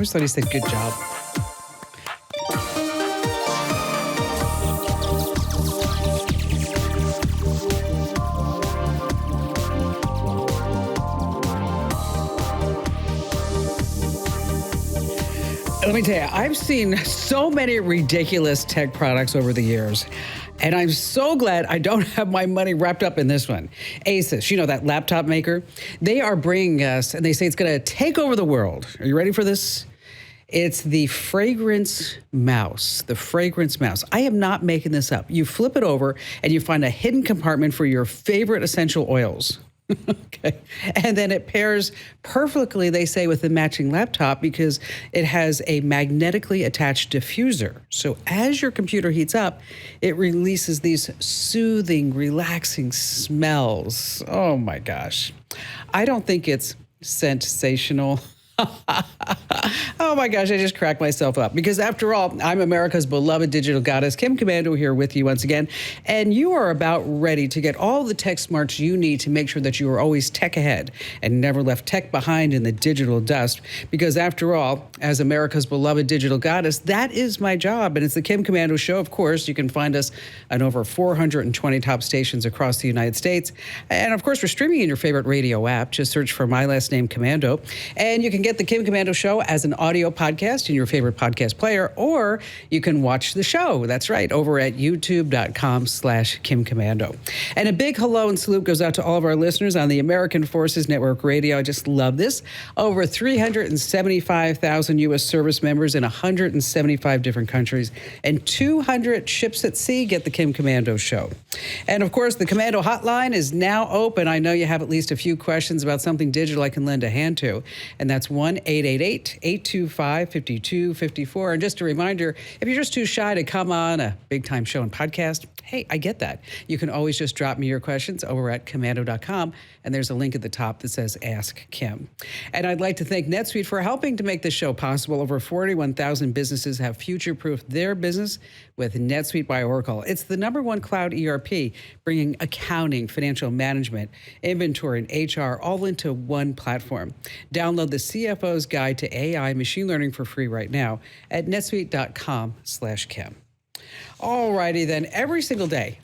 always thought he said good job. Let me tell you, I've seen so many ridiculous tech products over the years, and I'm so glad I don't have my money wrapped up in this one. ASUS, you know, that laptop maker, they are bringing us, and they say it's going to take over the world. Are you ready for this? It's the fragrance mouse, the fragrance mouse. I am not making this up. You flip it over, and you find a hidden compartment for your favorite essential oils. Okay. And then it pairs perfectly, they say, with the matching laptop because it has a magnetically attached diffuser. So as your computer heats up, it releases these soothing, relaxing smells. Oh my gosh. I don't think it's sensational. Oh my gosh, I just cracked myself up because after all, I'm America's beloved digital goddess, Kim Komando, here with you once again. And you are about ready to get all the tech smarts you need to make sure that you are always tech ahead and never left tech behind in the digital dust. Because after all, as America's beloved digital goddess, that is my job. And it's the Kim Komando Show. Of course, you can find us on over 420 top stations across the United States. And of course, we're streaming in your favorite radio app. Just search for my last name, Komando. And you can get the Kim Komando Show as an audio podcast in your favorite podcast player, or you can watch the show. That's right, over at youtube.com/Kim Komando. And a big hello and salute goes out to all of our listeners on the American Forces Network Radio. I just love this. Over 375,000 U.S. service members in 175 different countries, and 200 ships at sea get the Kim Komando Show. And of course, the Komando Hotline is now open. I know you have at least a few questions about something digital I can lend a hand to, and that's 1-888-825-5254. And just a reminder, if you're just too shy to come on a big-time show and podcast, hey, I get that. You can always just drop me your questions over at Komando.com, and there's a link at the top that says Ask Kim. And I'd like to thank NetSuite for helping to make this show possible. Over 41,000 businesses have future-proofed their business with NetSuite by Oracle. It's the #1 cloud ERP, bringing accounting, financial management, inventory, and HR all into one platform. Download the CFO's Guide to AI Machine Learning for free right now at netsuite.com/Kim. All righty then, every single day,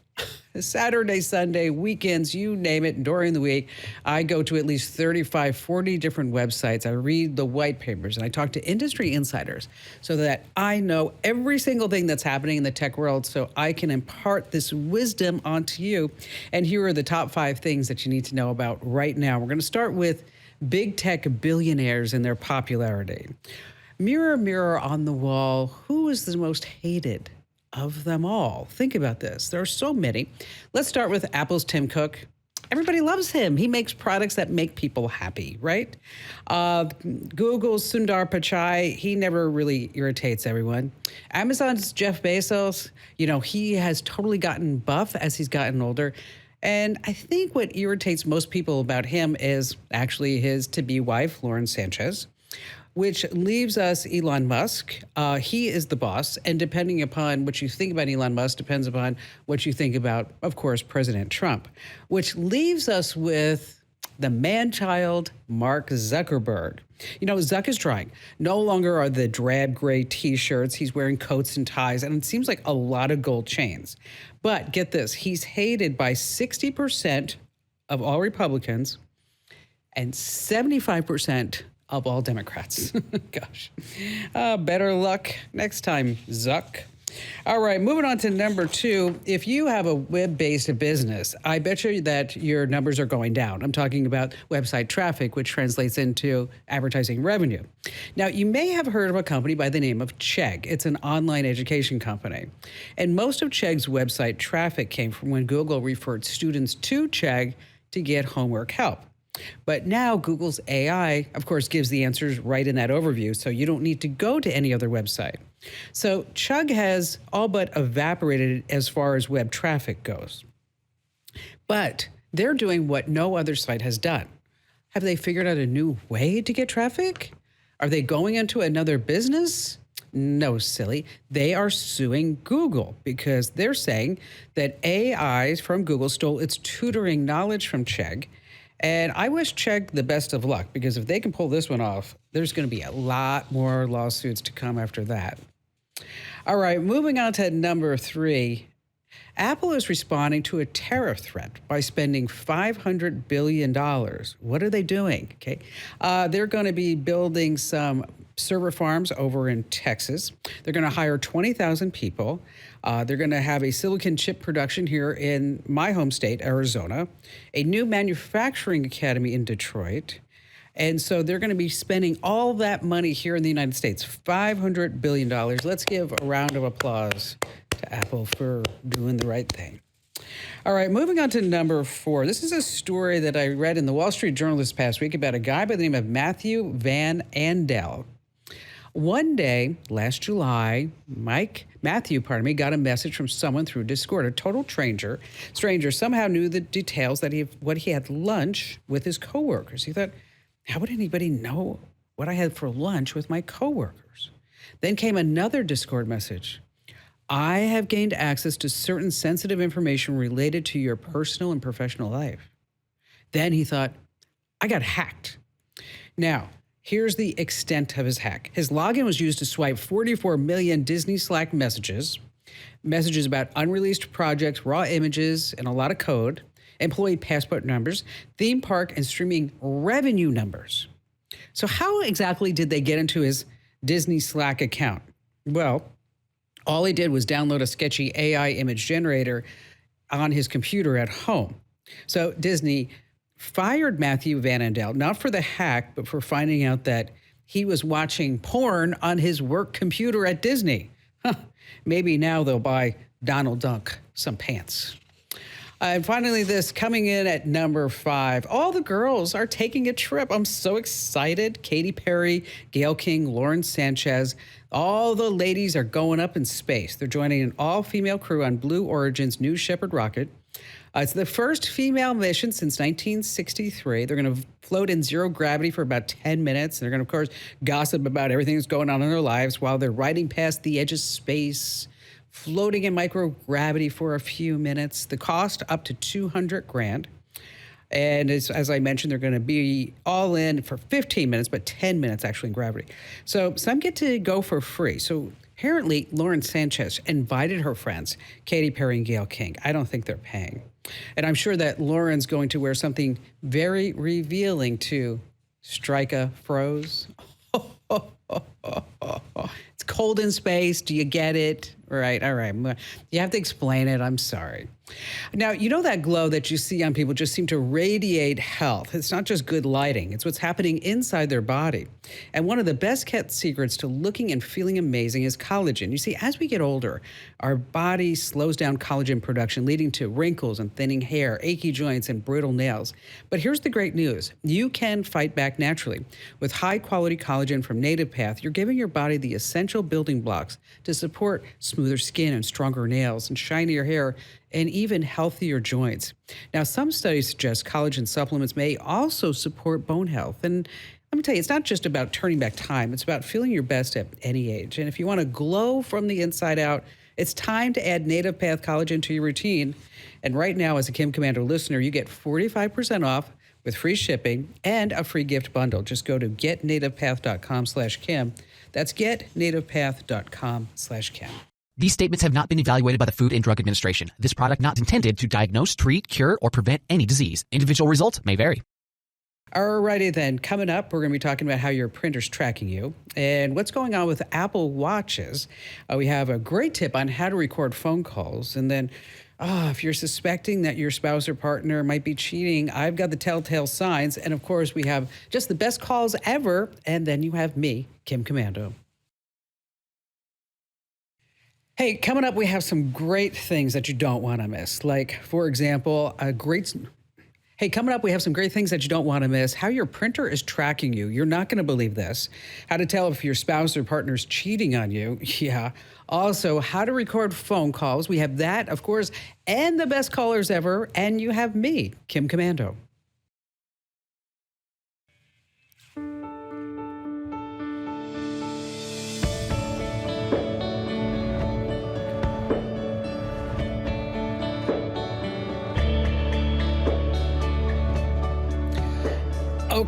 Saturday, Sunday, weekends, you name it, during the week, I go to at least 35, 40 different websites. I read the white papers and I talk to industry insiders so that I know every single thing that's happening in the tech world so I can impart this wisdom onto you. And here are the top 5 things that you need to know about right now. We're going to start with big tech billionaires and their popularity. Mirror, mirror on the wall, who is the most hated of them all? Think about this. There are so many. Let's start with Apple's Tim Cook. Everybody loves him. He makes products that make people happy, right? Google's Sundar Pichai, he never really irritates everyone. Amazon's Jeff Bezos, you know, he has totally gotten buff as he's gotten older. And I think what irritates most people about him is actually his to-be wife, Lauren Sanchez, which leaves us Elon Musk. He is the boss. And depending upon what you think about Elon Musk depends upon what you think about, of course, President Trump, which leaves us with the man-child, Mark Zuckerberg. You know, Zuck is trying. No longer are the drab gray T-shirts. He's wearing coats and ties, and it seems like a lot of gold chains. But get this, he's hated by 60% of all Republicans and 75% of all Democrats. Gosh, better luck next time, Zuck. All right, moving on to number 2. If you have a web-based business, I bet you that your numbers are going down. I'm talking about website traffic, which translates into advertising revenue. Now, you may have heard of a company by the name of Chegg. It's an online education company. And most of Chegg's website traffic came from when Google referred students to Chegg to get homework help. But now Google's AI, of course, gives the answers right in that overview, so you don't need to go to any other website. So Chegg has all but evaporated as far as web traffic goes. But they're doing what no other site has done. Have they figured out a new way to get traffic? Are they going into another business? No, silly. They are suing Google because they're saying that AI from Google stole its tutoring knowledge from Chegg And I wish Chegg the best of luck because if they can pull this one off, there's going to be a lot more lawsuits to come after that. All right, moving on to number 3. Apple is responding to a tariff threat by spending $500 billion. What are they doing? Okay. They're going to be building some server farms over in Texas. They're going to hire 20,000 people. They're going to have a silicon chip production here in my home state, Arizona, a new manufacturing academy in Detroit. And so they're going to be spending all that money here in the United States, $500 billion. Let's give a round of applause to Apple for doing the right thing. All right, moving on to number 4. This is a story that I read in the Wall Street Journal this past week about a guy by the name of Matthew Van Andel. One day, last July, Matthew got a message from someone through Discord. A total stranger somehow knew the details that he had lunch with his coworkers. He thought, how would anybody know what I had for lunch with my coworkers? Then came another Discord message. I have gained access to certain sensitive information related to your personal and professional life. Then he thought, I got hacked. Now, here's the extent of his hack. His login was used to swipe 44 million Disney Slack messages about unreleased projects, raw images, and a lot of code, employee passport numbers, theme park, and streaming revenue numbers. So how exactly did they get into his Disney Slack account? Well, all he did was download a sketchy AI image generator on his computer at home. So Disney fired Matthew Van Andel, not for the hack, but for finding out that he was watching porn on his work computer at Disney. Maybe now they'll buy Donald Duck some pants. And finally, this coming in at number 5. All the girls are taking a trip. I'm so excited. Katy Perry, Gayle King, Lauren Sanchez. All the ladies are going up in space. They're joining an all-female crew on Blue Origin's New Shepard rocket. It's the first female mission since 1963. They're going to float in zero gravity for about 10 minutes. They're going to, of course, gossip about everything that's going on in their lives while they're riding past the edge of space, floating in microgravity for a few minutes. The cost up to $200,000. And as I mentioned, they're going to be all in for 15 minutes, but 10 minutes actually in gravity. So some get to go for free. So apparently, Lauren Sanchez invited her friends, Katy Perry and Gayle King. I don't think they're paying. And I'm sure that Lauren's going to wear something very revealing to strike a froze. It's cold in space. Do you get it? Right. All right. You have to explain it. I'm sorry. Now, you know that glow that you see on people just seem to radiate health. It's not just good lighting. It's what's happening inside their body. And one of the best kept secrets to looking and feeling amazing is collagen. You see, as we get older, our body slows down collagen production, leading to wrinkles and thinning hair, achy joints, and brittle nails. But here's the great news. You can fight back naturally. With high-quality collagen from Native Path, you're giving your body the essential building blocks to support smoother skin and stronger nails and shinier hair and even healthier joints. Now, some studies suggest collagen supplements may also support bone health. And let me tell you, it's not just about turning back time. It's about feeling your best at any age. And if you want to glow from the inside out, it's time to add Native Path collagen to your routine. And right now, as a Kim Komando listener, you get 45% off with free shipping and a free gift bundle. Just go to getnativepath.com/Kim. That's getnativepath.com/Kim. These statements have not been evaluated by the Food and Drug Administration. This product not intended to diagnose, treat, cure, or prevent any disease. Individual results may vary. All righty then. Coming up, we're going to be talking about how your printer's tracking you and what's going on with Apple Watches. We have a great tip on how to record phone calls. And then, if you're suspecting that your spouse or partner might be cheating, I've got the telltale signs. And of course, we have just the best calls ever. And then you have me, Kim Komando. Hey, coming up, we have some great things that you don't want to miss. Like, for example, we have some great things that you don't want to miss. How your printer is tracking you. You're not going to believe this. How to tell if your spouse or partner is cheating on you. Yeah. Also, how to record phone calls. We have that, of course, and the best callers ever. And you have me, Kim Komando.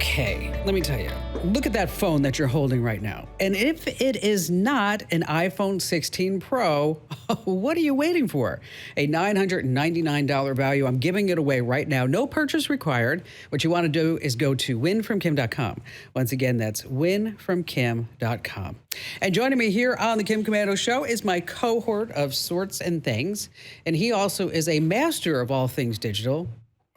Okay, let me tell you. Look at that phone that you're holding right now. And if it is not an iPhone 16 Pro, what are you waiting for? A $999 value. I'm giving it away right now. No purchase required. What you want to do is go to winfromkim.com. Once again, that's winfromkim.com. And joining me here on the Kim Komando Show is my cohort of sorts and things. And he also is a master of all things digital.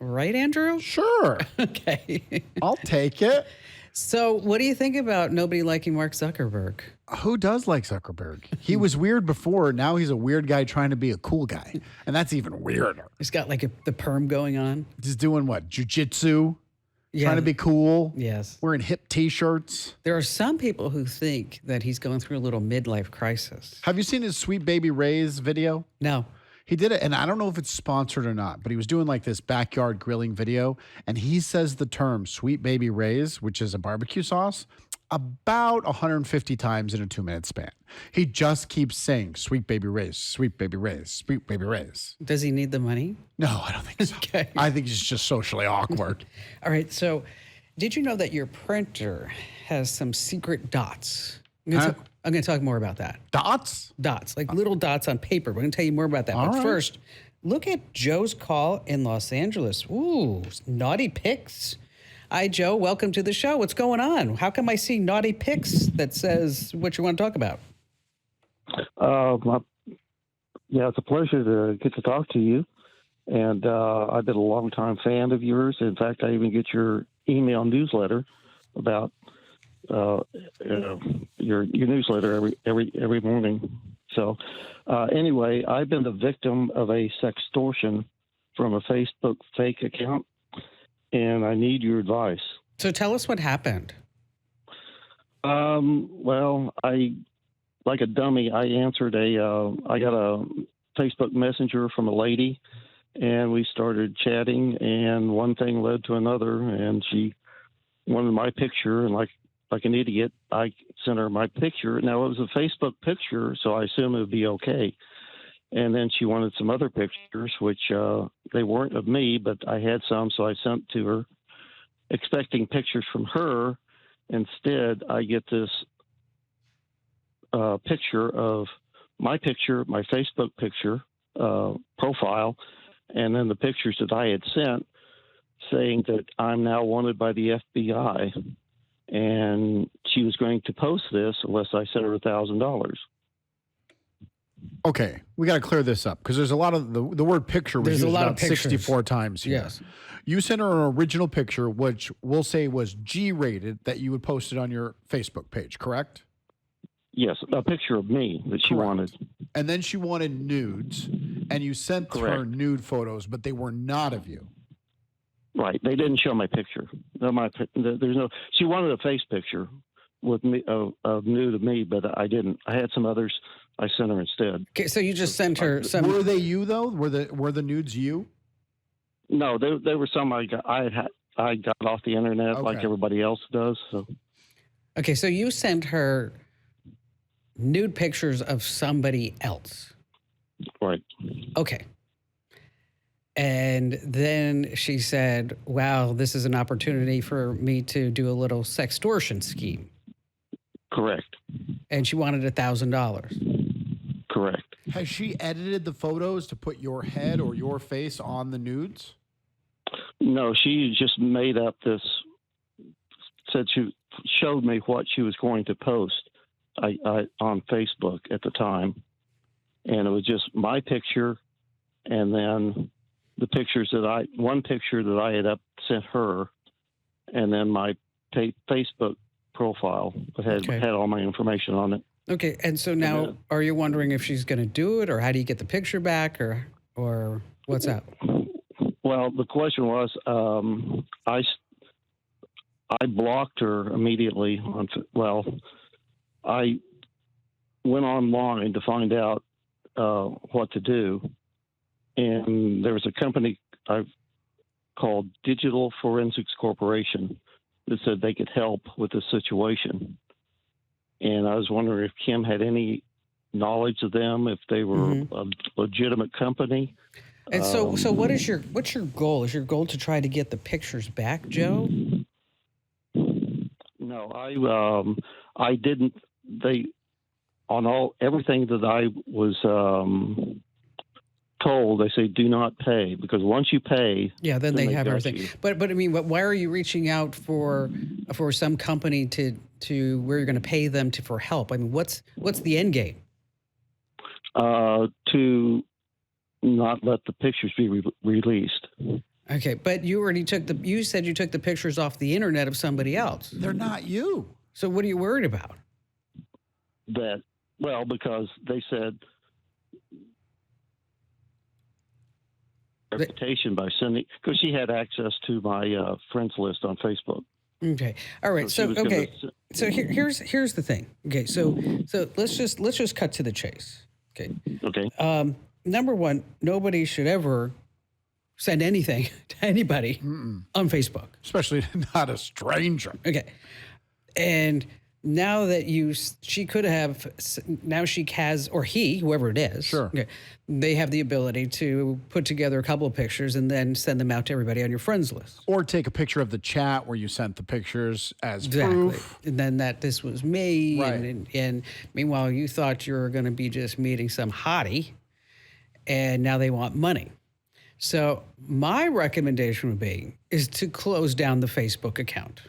Right, Andrew? Sure. Okay. I'll take it. So what do you think about nobody liking Mark Zuckerberg? Who does like Zuckerberg? He was weird before. Now he's a weird guy trying to be a cool guy. And that's even weirder. He's got like the perm going on. He's doing what? Jiu-jitsu? Yeah. Trying to be cool? Yes. Wearing hip T-shirts? There are some people who think that he's going through a little midlife crisis. Have you seen his Sweet Baby Ray's video? No. He did it, and I don't know if it's sponsored or not, but he was doing like this backyard grilling video, and he says the term Sweet Baby Ray's, which is a barbecue sauce, about 150 times in a 2-minute span. He just keeps saying Sweet Baby Ray's, Sweet Baby Ray's, Sweet Baby Ray's. Does he need the money? No, I don't think so. Okay. I think he's just socially awkward. All right, so did you know that your printer has some secret dots? I'm going to talk more about that. Dots? Dots, like little dots on paper. We're going to tell you more about that. All But right. first, look at Joe's call in Los Angeles. Ooh, naughty pics. Hi, Joe. Welcome to the show. What's going on? How come I see naughty pics that says what you want to talk about? Yeah, it's a pleasure to get to talk to you. And I've been a longtime fan of yours. In fact, I even get your email newsletter about your newsletter every morning. So anyway, I've been the victim of a sextortion from a Facebook fake account, and I need your advice. So tell us what happened. Well, like a dummy, I answered I got a Facebook Messenger from a lady, and we started chatting, and one thing led to another, and she wanted my picture, and like an idiot, I sent her my picture. Now, it was a Facebook picture, so I assume it would be okay. And then she wanted some other pictures, which they weren't of me, but I had some, so I sent to her, expecting pictures from her. Instead, I get this picture of my picture, my Facebook picture profile, and then the pictures that I had sent saying that I'm now wanted by the FBI. And she was going to post this unless I sent her $1,000. Okay, we got to clear this up because there's a lot of the word picture was There's used a lot about of pictures. 64 times here. Yes. You sent her an original picture, which we'll say was G-rated, that you would post it on your Facebook page, correct? Yes, a picture of me that she Correct. wanted. And then she wanted nudes, and you sent her Correct. nude photos, but they were not of you. Right. They didn't show my picture. There's no. She wanted a face picture with me of nude of me, but I didn't. I had some others. I sent her instead. Okay, so you just sent her some. Were they you though? Were the nudes you? No, they were some I got off the internet like Okay. everybody else does. So Okay, so you sent her nude pictures of somebody else. right. Okay. And then she said, wow, this is an opportunity for me to do a little sextortion scheme. Correct. And she wanted $1,000. Correct. Has she edited the photos to put your head or your face on the nudes? No, she just made up this. Said she showed me what she was going to post on Facebook at the time, and it was just my picture, and then the pictures one picture that I had sent her, and then my Facebook profile that had all my information on it. Okay, and so now are you wondering if she's going to do it, or how do you get the picture back, or what's up? Well, the question was, I blocked her immediately. I went online to find out what to do, and there was a company called Digital Forensics Corporation that said they could help with the situation. And I was wondering if Kim had any knowledge of them, if they were a legitimate company. And so what's your goal? Is your goal to try to get the pictures back, Joe? No, I didn't. They on everything that I was told, they say do not pay, because once you pay, Yeah, then they have got everything. you. But I mean, why are you reaching out for some company to where you're going to pay them for help? I mean, what's the end game? To not let the pictures be released. Okay, but you said you took the pictures off the internet of somebody else. They're not you. So what are you worried about? Because they said reputation by sending, because she had access to my friends list on Facebook. Okay. All right. So here's the thing. Okay. So let's just cut to the chase. Okay. Okay. Number one, nobody should ever send anything to anybody on Facebook, Especially not a stranger. Okay. And now that she could have, now she has, or he, whoever it is. Sure. Okay, they have the ability to put together a couple of pictures and then send them out to everybody on your friends list. Or take a picture of the chat where you sent the pictures as Exactly. proof. And then that this was me. Right. And meanwhile, you thought you were going to be just meeting some hottie, and now they want money. So my recommendation would be is to close down the Facebook account.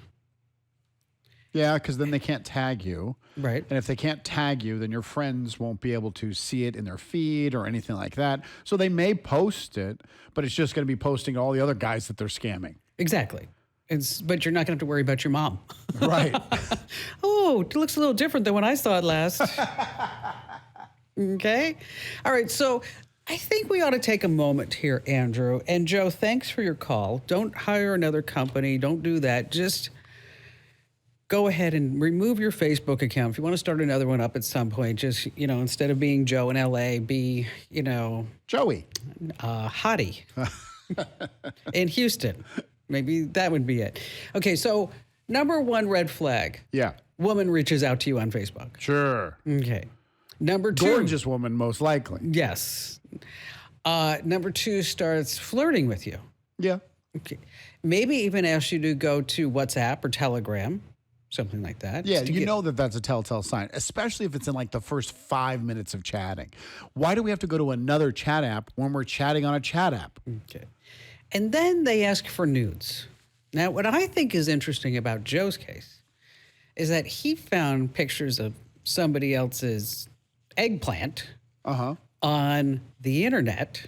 Yeah, because then they can't tag you. Right. And if they can't tag you, then your friends won't be able to see it in their feed or anything like that. So they may post it, but it's just going to be posting all the other guys that they're scamming. Exactly. But you're not going to have to worry about your mom. Right. Oh, it looks a little different than when I saw it last. Okay. All right. So I think we ought to take a moment here, Andrew. And Joe, thanks for your call. Don't hire another company. Don't do that. Just go ahead and remove your Facebook account. If you want to start another one up at some point, just, instead of being Joe in LA, be, Joey. Hottie in Houston. Maybe that would be it. Okay, so number one red flag. Yeah. Woman reaches out to you on Facebook. Sure. Okay. Number two. Gorgeous woman, most likely. Yes. Number two starts flirting with you. Yeah. Okay. Maybe even asks you to go to WhatsApp or Telegram, something like that. Yeah, that's a telltale sign, especially if it's in like the first 5 minutes of chatting. Why do we have to go to another chat app when we're chatting on a chat app? Okay. And then they ask for nudes. Now, what I think is interesting about Joe's case is that he found pictures of somebody else's eggplant on the internet,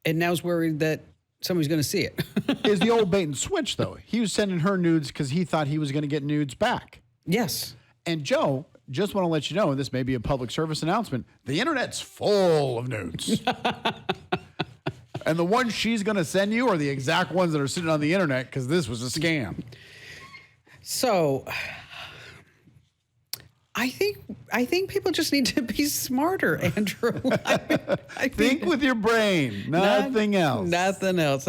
and now is worried that somebody's going to see it. Is the old bait and switch, though. He was sending her nudes because he thought he was going to get nudes back. Yes. And Joe, just want to let you know, and this may be a public service announcement, the internet's full of nudes. And the ones she's going to send you are the exact ones that are sitting on the internet because this was a scam. So I think people just need to be smarter, Andrew. I Think with your brain, nothing else. Nothing else.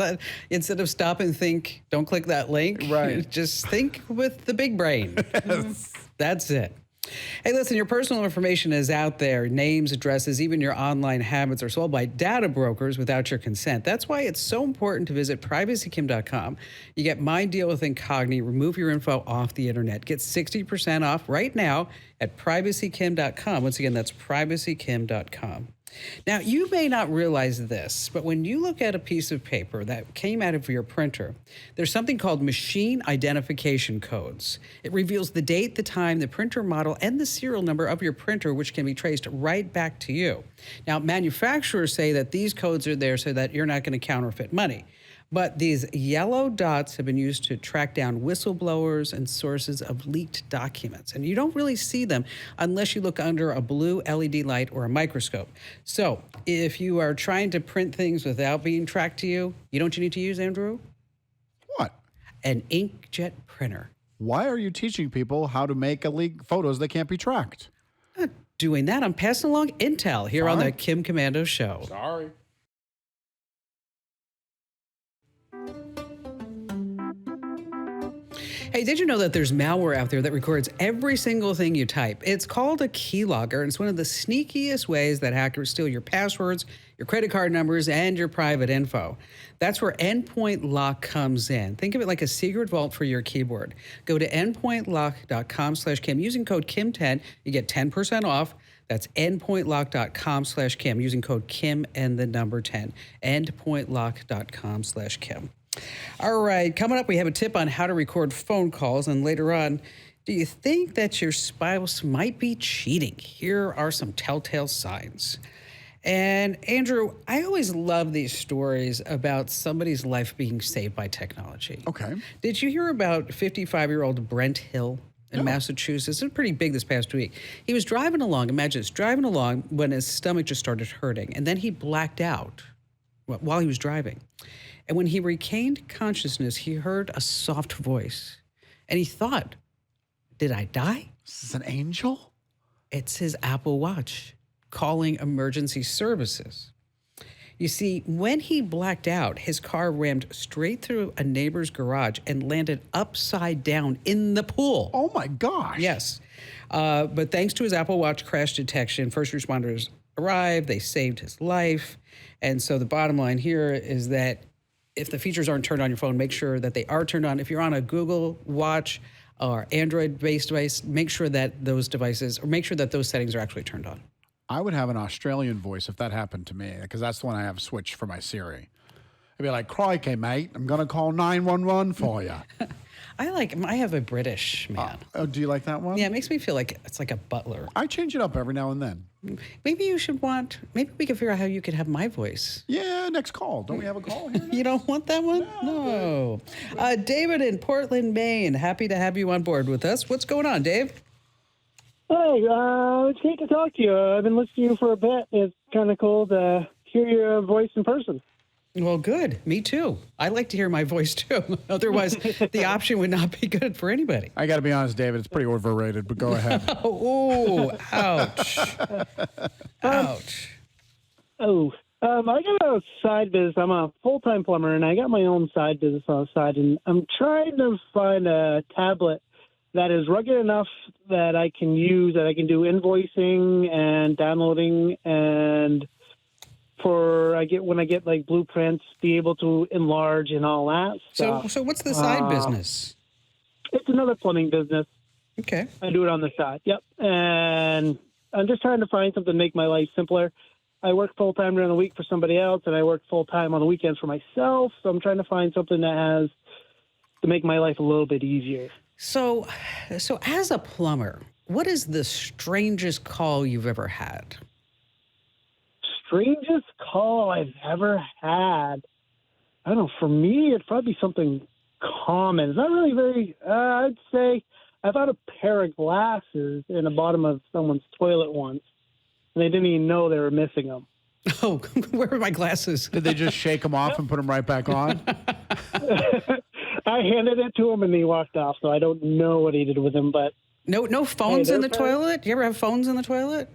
Instead of stop and think, don't click that link. Right. Just think with the big brain. Yes. That's it. Hey, listen, your personal information is out there. Names, addresses, even your online habits are sold by data brokers without your consent. That's why it's so important to visit privacykim.com. You get my deal with Incogni. Remove your info off the internet. Get 60% off right now at privacykim.com. Once again, that's privacykim.com. Now, you may not realize this, but when you look at a piece of paper that came out of your printer, there's something called machine identification codes. It reveals the date, the time, the printer model, and the serial number of your printer, which can be traced right back to you. Now, manufacturers say that these codes are there so that you're not going to counterfeit money. But these yellow dots have been used to track down whistleblowers and sources of leaked documents. And you don't really see them unless you look under a blue LED light or a microscope. So if you are trying to print things without being tracked to you, you know what you need to use, Andrew? What? An inkjet printer. Why are you teaching people how to make photos that can't be tracked? I'm not doing that. I'm passing along intel here on the Kim Komando Show. Sorry. Hey, did you know that there's malware out there that records every single thing you type? It's called a keylogger, and it's one of the sneakiest ways that hackers steal your passwords, your credit card numbers, and your private info. That's where Endpoint Lock comes in. Think of it like a secret vault for your keyboard. Go to endpointlock.com/Kim. Using code Kim10, you get 10% off. That's endpointlock.com/Kim. Using code Kim and the number 10. Endpointlock.com/Kim. All right, coming up, we have a tip on how to record phone calls. And later on, do you think that your spouse might be cheating? Here are some telltale signs. And Andrew, I always love these stories about somebody's life being saved by technology. Okay. Did you hear about 55-year-old Brent Hill in Massachusetts? It was pretty big this past week. He was driving along, imagine this, driving along when his stomach just started hurting. And then he blacked out while he was driving. And when he regained consciousness, he heard a soft voice. And he thought, did I die? Is this an angel? It's his Apple Watch calling emergency services. You see, when he blacked out, his car rammed straight through a neighbor's garage and landed upside down in the pool. Oh my gosh. Yes. But thanks to his Apple Watch crash detection, first responders arrived, they saved his life. And so the bottom line here is that if the features aren't turned on your phone, make sure that they are turned on. If you're on a Google Watch or Android-based device, make sure that those devices, or make sure that those settings are actually turned on. I would have an Australian voice if that happened to me, because that's the one I have switched for my Siri. I'd be like, crikey, mate, I'm going to call 911 for you. I have a British man. Oh, do you like that one? Yeah, it makes me feel like it's like a butler. I change it up every now and then. Maybe we can figure out how you could have my voice. Yeah, next call. Don't we have a call here? You don't want that one? No. David in Portland, Maine, happy to have you on board with us. What's going on, Dave? Hey, it's great to talk to you. I've been listening to you for a bit. It's kind of cool to hear your voice in person. Well, good. Me too. I like to hear my voice too. Otherwise, the option would not be good for anybody. I got to be honest, David, it's pretty overrated, but go ahead. Oh, ouch. Ouch. I got a side business. I'm a full-time plumber, and I got my own side business on the side, and I'm trying to find a tablet that is rugged enough that I can use, that I can do invoicing and downloading, and when I get like blueprints, be able to enlarge and all that stuff. So what's the side business? It's another plumbing business. Okay. I do it on the side. Yep. And I'm just trying to find something to make my life simpler. I work full-time during the week for somebody else, and I work full-time on the weekends for myself. So I'm trying to find something that has to make my life a little bit easier. So as a plumber, what is the strangest call you've ever had? Strangest call I've ever had? I don't know. For me, it'd probably be something common. It's not really very, I'd say I found a pair of glasses in the bottom of someone's toilet once, and they didn't even know they were missing them. Oh, where are my glasses? Did they just shake them off and put them right back on? I handed it to him, and he walked off, so I don't know what he did with them. But no phones in the toilet? Do you ever have phones in the toilet?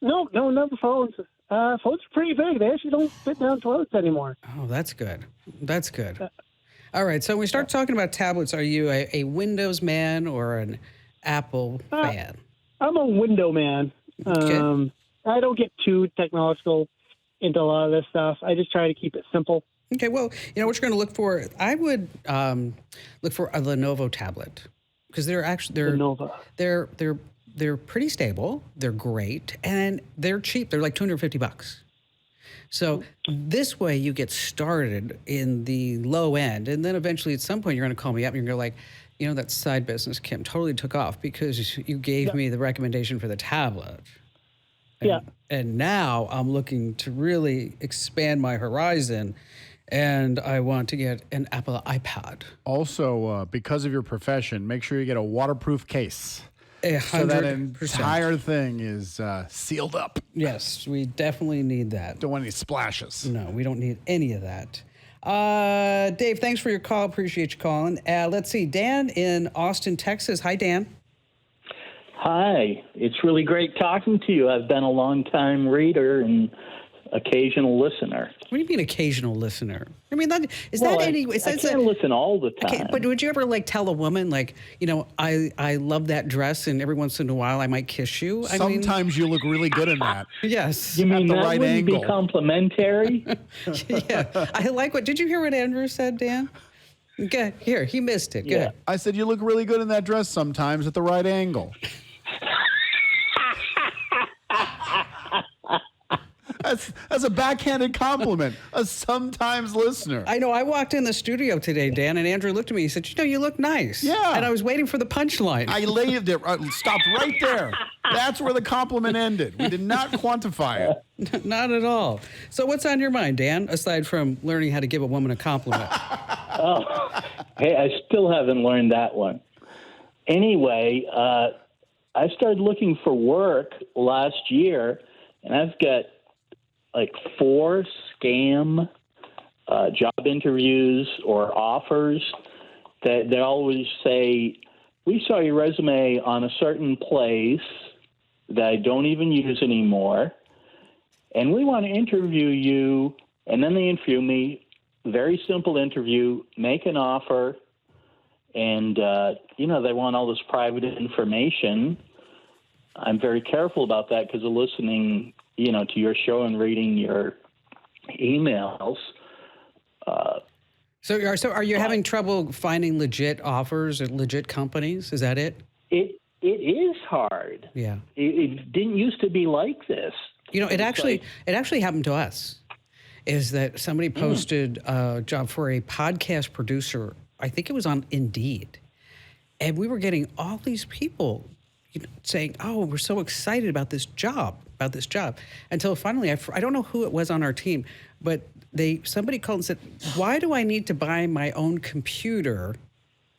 No, never phones. Phones are pretty big. They actually don't fit down toilets anymore. Oh, that's good. That's good. All right, so when we start talking about tablets, are you a Windows man or an Apple fan? I'm a window man. Okay. I don't get too technological into a lot of this stuff. I just try to keep it simple. Okay, well, what you're going to look for, I would look for a Lenovo tablet, because Lenovo. They're pretty stable, they're great, and they're cheap. They're like $250. So this way you get started in the low end, and then eventually at some point you're going to call me up and you're going to be like, that side business, Kim, totally took off because you gave me the recommendation for the tablet. And now I'm looking to really expand my horizon, and I want to get an Apple iPad. Also, because of your profession, make sure you get a waterproof case. 100%. So that entire thing is sealed up. Yes, we definitely need that. Don't want any splashes. No, we don't need any of that. Dave, thanks for your call. Appreciate you calling. Let's see, Dan in Austin, Texas. Hi, Dan. Hi. It's really great talking to you. I've been a long-time reader and occasional listener. What do you mean occasional listener? I mean, I can't listen all the time. Okay, but would you ever like tell a woman like, I love that dress, and every once in a while I might kiss you? Sometimes you look really good in that. Yes. You mean the that right wouldn't angle. be complimentary? Yeah, I like what. Did you hear what Andrew said, Dan? Okay, here he missed it. Good. I said you look really good in that dress sometimes at the right angle. That's a backhanded compliment. A sometimes listener. I know. I walked in the studio today, Dan, and Andrew looked at me. He said, you look nice. Yeah. And I was waiting for the punchline. I laid there. Stopped right there. That's where the compliment ended. We did not quantify it. Not at all. So what's on your mind, Dan, aside from learning how to give a woman a compliment? Hey, I still haven't learned that one. Anyway, I started looking for work last year, and I've got like 4 scam job interviews or offers that they always say, we saw your resume on a certain place that I don't even use anymore, and we want to interview you. And then they interview me, very simple interview, make an offer, and, they want all this private information. I'm very careful about that because of listening to your show and reading your emails. So are you having trouble finding legit offers or legit companies? Is that it? It is hard. Yeah. It didn't used to be like this. It actually happened to us. Is that somebody posted a job for a podcast producer? I think it was on Indeed, and we were getting all these people saying, "Oh, we're so excited about this job." Until finally, I don't know who it was on our team, but somebody called and said, "Why do I need to buy my own computer?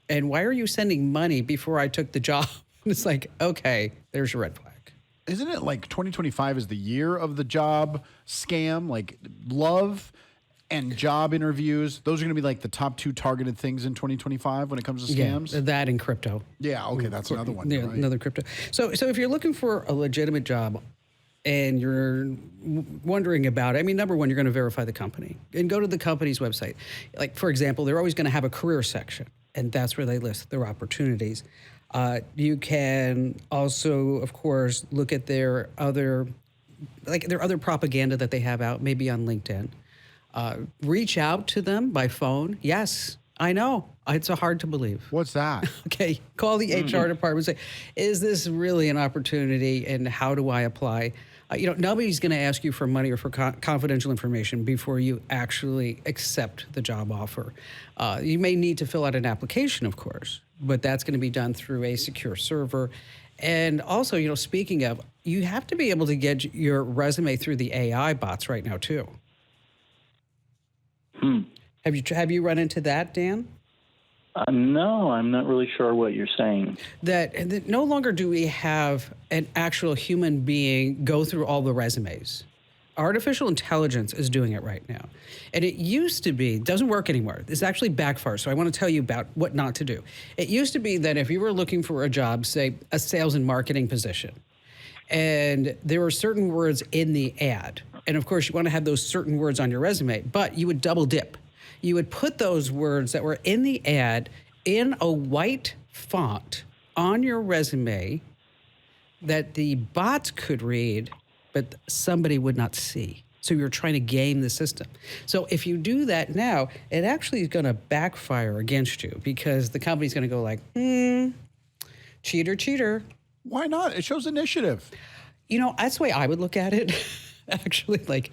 And why are you sending money before I took the job?" It's like, okay, there's your red flag. Isn't it like 2025 is the year of the job scam? Like love and job interviews, those are going to be like the top 2 targeted things in 2025 when it comes to scams? Yeah, that and crypto. Yeah, okay, that's another one. Yeah, right? another crypto. So if you're looking for a legitimate job and you're wondering about it, I mean, number one, you're going to verify the company and go to the company's website. Like, for example, they're always going to have a career section, and that's where they list their opportunities. You can also, of course, look at their other propaganda that they have out, maybe on LinkedIn. Reach out to them by phone. Yes, I know. It's hard to believe. What's that? Okay, call the HR department and say, is this really an opportunity, and how do I apply? Nobody's going to ask you for money or for confidential information before you actually accept the job offer. You may need to fill out an application, of course, but that's going to be done through a secure server. And also, speaking of, you have to be able to get your resume through the AI bots right now, too. Have you run into that, Dan? No, I'm not really sure what you're saying. That no longer do we have an actual human being go through all the resumes. Artificial intelligence is doing it right now. And it used to be, doesn't work anymore. This actually backfires. So I want to tell you about what not to do. It used to be that if you were looking for a job, say a sales and marketing position, and there were certain words in the ad, and of course you want to have those certain words on your resume, but you would double dip. You would put those words that were in the ad in a white font on your resume that the bots could read, but somebody would not see. So you're trying to game the system. So if you do that now, it actually is going to backfire against you because the company's going to go like, cheater. Why not? It shows initiative. That's the way I would look at it. Actually, like,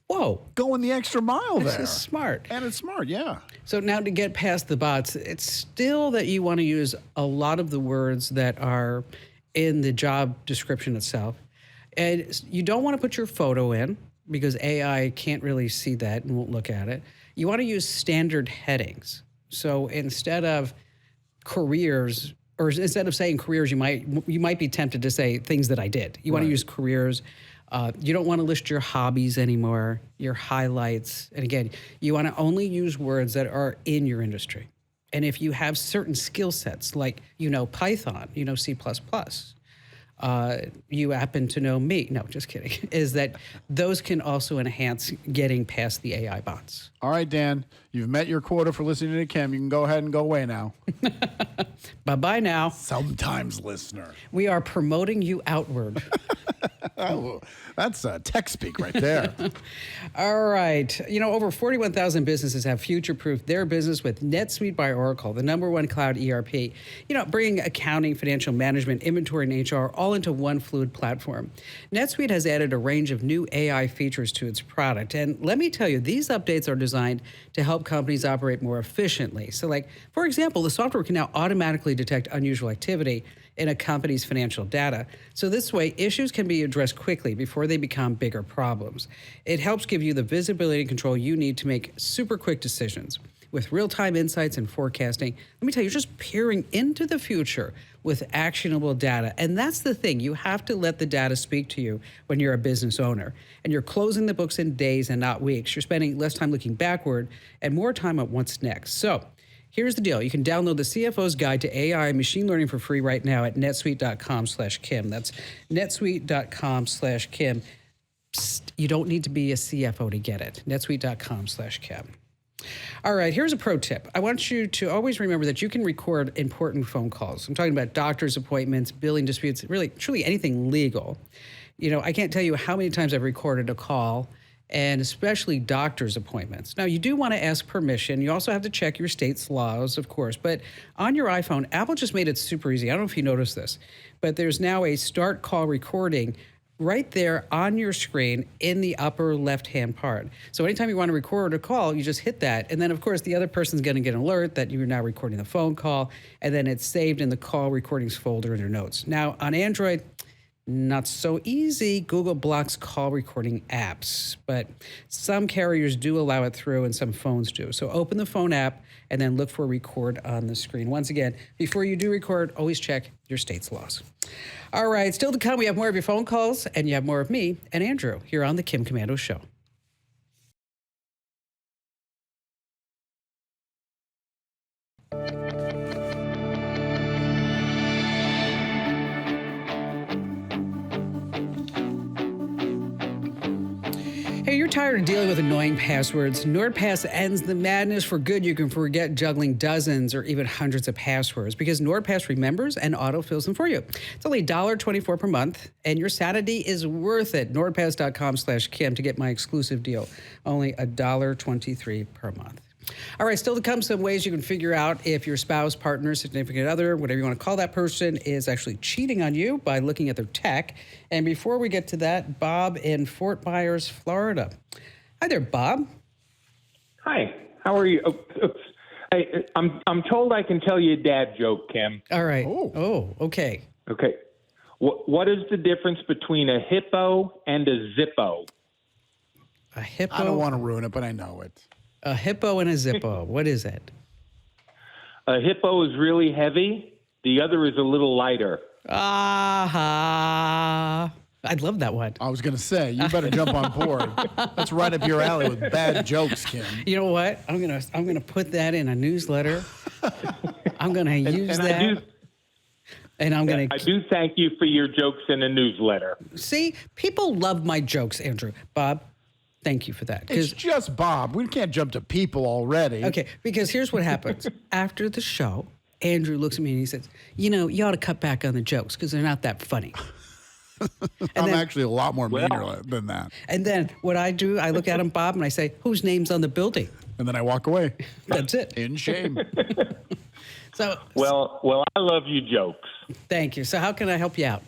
whoa. Going the extra mile there. This is smart. And it's smart, yeah. So now to get past the bots, it's still that you want to use a lot of the words that are in the job description itself. And you don't want to put your photo in because AI can't really see that and won't look at it. You want to use standard headings. So instead of careers, or instead of saying careers, you might be tempted to say things that I did. You want to use careers. You don't want to list your hobbies anymore, your highlights. And again, you want to only use words that are in your industry. And if you have certain skill sets, like Python, C++, you happen to know me. No, just kidding. Is that those can also enhance getting past the AI bots. All right, Dan, you've met your quota for listening to Kim. You can go ahead and go away now. Bye-bye now. Sometimes, listener. We are promoting you outward. Oh, that's tech speak right there. All right. Over 41,000 businesses have future-proofed their business with NetSuite by Oracle, the #1 cloud ERP. Bringing accounting, financial management, inventory, and HR all into one fluid platform. NetSuite has added a range of new AI features to its product. And let me tell you, these updates are designed to help companies operate more efficiently. So, for example, the software can now automatically detect unusual activity in a company's financial data. So this way, issues can be addressed quickly before they become bigger problems. It helps give you the visibility and control you need to make super quick decisions. With real-time insights and forecasting, let me tell you, you're just peering into the future with actionable data. And that's the thing. You have to let the data speak to you when you're a business owner. And you're closing the books in days and not weeks. You're spending less time looking backward and more time on what's next. So here's the deal. You can download the CFO's Guide to AI and Machine Learning for free right now at netsuite.com/Kim. That's netsuite.com/Kim. Psst, you don't need to be a CFO to get it. netsuite.com/Kim. All right, here's a pro tip. I want you to always remember that you can record important phone calls. I'm talking about doctor's appointments, billing disputes, really, truly anything legal. I can't tell you how many times I've recorded a call, and especially doctor's appointments. Now, you do want to ask permission. You also have to check your state's laws, of course. But on your iPhone, Apple just made it super easy. I don't know if you noticed this, but there's now a start call recording right there on your screen in the upper left-hand part. So anytime you want to record a call, you just hit that. And then, of course, the other person's going to get an alert that you're now recording the phone call, and then it's saved in the call recordings folder in your notes. Now, on Android, not so easy. Google blocks call recording apps, but some carriers do allow it through and some phones do. So open the phone app and then look for record on the screen. Once again, before you do record, always check your state's laws. All right, still to come, we have more of your phone calls and you have more of me and Andrew here on the Kim Komando Show. Hey, you're tired of dealing with annoying passwords? NordPass ends the madness for good. You can forget juggling dozens or even hundreds of passwords because NordPass remembers and autofills them for you. It's only $1.24 per month, and your sanity is worth it. NordPass.com/Kim to get my exclusive deal. Only $1.23 per month. All right, still to come, some ways you can figure out if your spouse, partner, significant other, whatever you want to call that person, is actually cheating on you by looking at their tech. And before we get to that, Bob in Fort Myers, Florida. Hi there, Bob. Hi, how are you? I'm told I can tell you a dad joke, Kim. All right. Oh, okay. Okay. What is the difference between a hippo and a Zippo? A hippo? I don't want to ruin it, but I know it. A hippo and a Zippo. What is it? A hippo is really heavy. The other is a little lighter. Ah, I'd love that one. I was going to say, you better jump on board. That's right up your alley with bad jokes, Kim. You know what? I'm gonna put that in a newsletter. I'm going to use that. I do thank you for your jokes in a newsletter. See, people love my jokes, Andrew. Bob, thank you for that. It's just Bob. We can't jump to people already. Okay, because here's what happens. After the show, Andrew looks at me and he says, you ought to cut back on the jokes because they're not that funny. I'm actually a lot more meaner than that. And then what I do, I look at him, Bob, and I say, whose name's on the building? And then I walk away. That's it. In shame. Well, I love you jokes. Thank you. So how can I help you out?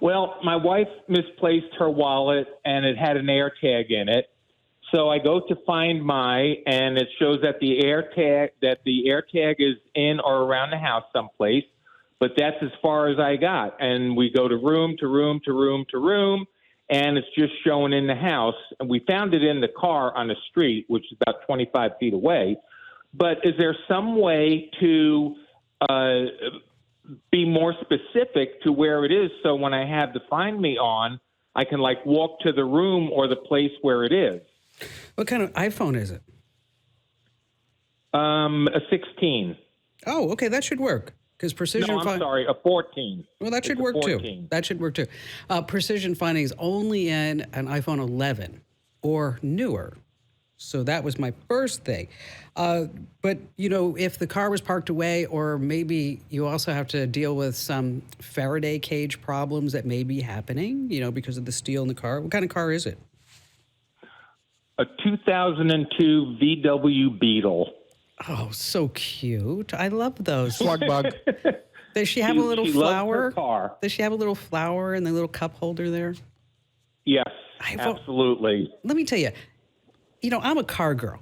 Well, my wife misplaced her wallet, and it had an AirTag in it. So I go to Find My, and it shows that the AirTag is in or around the house someplace. But that's as far as I got. And we go to room to room to room to room, and it's just showing in the house. And we found it in the car on the street, which is about 25 feet away. But is there some way to be more specific to where it is, so when I have the Find Me on, I can walk to the room or the place where it is? What kind of iPhone is it? A 16. Oh, okay, that should work. Because precision. No, I'm sorry, a 14. Well, that should work too. That should work too. Precision finding is only in an iPhone 11 or newer. So that was my first thing. But, if the car was parked away, or maybe you also have to deal with some Faraday cage problems that may be happening, because of the steel in the car. What kind of car is it? A 2002 VW Beetle. Oh, so cute. I love those. Slug bug. Does she have a little flower? Loves her car. Does she have a little flower in the little cup holder there? Yes, absolutely. Let me tell you, I'm a car girl,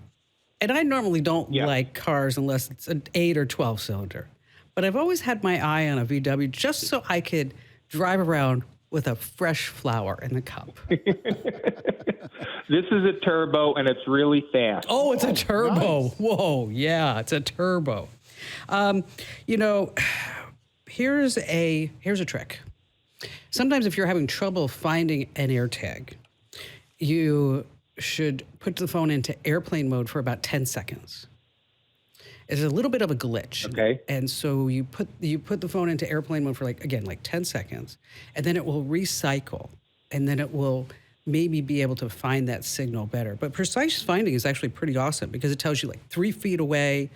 and I normally don't like cars unless it's an 8 or 12 cylinder. But I've always had my eye on a VW just so I could drive around with a fresh flower in the cup. This is a turbo, and it's really fast. Oh, it's a turbo. Nice. Whoa, yeah, it's a turbo. Here's a trick. Sometimes if you're having trouble finding an AirTag, you should put the phone into airplane mode for about 10 seconds. It's a little bit of a glitch. Okay. And so you put the phone into airplane mode for like 10 seconds, and then it will recycle, and then it will maybe be able to find that signal better. But precise finding is actually pretty awesome because it tells you like 3 feet away,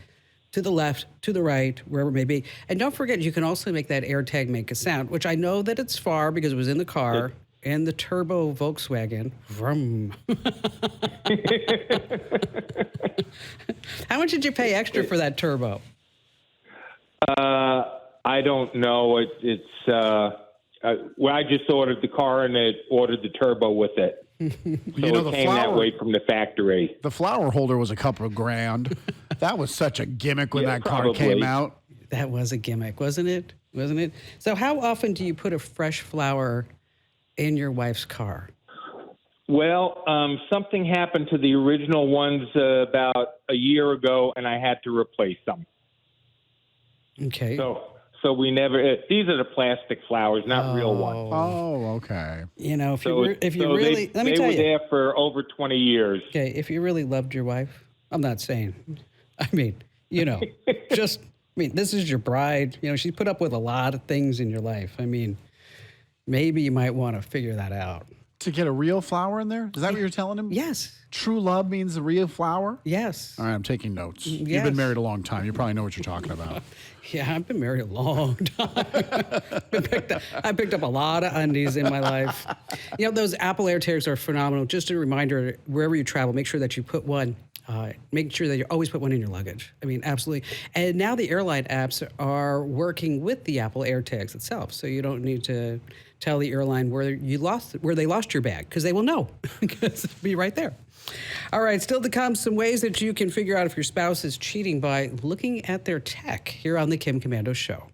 to the left, to the right, wherever it may be. And don't forget, you can also make that AirTag make a sound, which I know that it's far because it was in the car. And the turbo Volkswagen. Vroom. How much did you pay extra for that turbo? I don't know. I just ordered the car and it ordered the turbo with it. So it came that way from the factory. The flower holder was a couple of grand. That was such a gimmick when that car probably came out. That was a gimmick, wasn't it? Wasn't it? So how often do you put a fresh flower in your wife's car? Well, something happened to the original ones about a year ago, and I had to replace them. Okay. So we never. These are the plastic flowers, not real ones. Oh, okay. If you really, let me they tell were you. there for over 20 years. Okay, if you really loved your wife, I'm not saying. I mean, this is your bride. She's put up with a lot of things in your life. I mean, maybe you might want to figure that out. To get a real flower in there? Is that what you're telling him? Yes. True love means a real flower? Yes. All right, I'm taking notes. Yes. You've been married a long time. You probably know what you're talking about. Yeah, I've been married a long time. I picked up a lot of undies in my life. Those Apple AirTags are phenomenal. Just a reminder, wherever you travel, make sure that you put one. Make sure that you always put one in your luggage. I mean, absolutely. And now the airline apps are working with the Apple AirTags itself, so you don't need to tell the airline where they lost your bag, because they will know, because it'll be right there. All right, still to come, some ways that you can figure out if your spouse is cheating by looking at their tech here on the Kim Komando Show.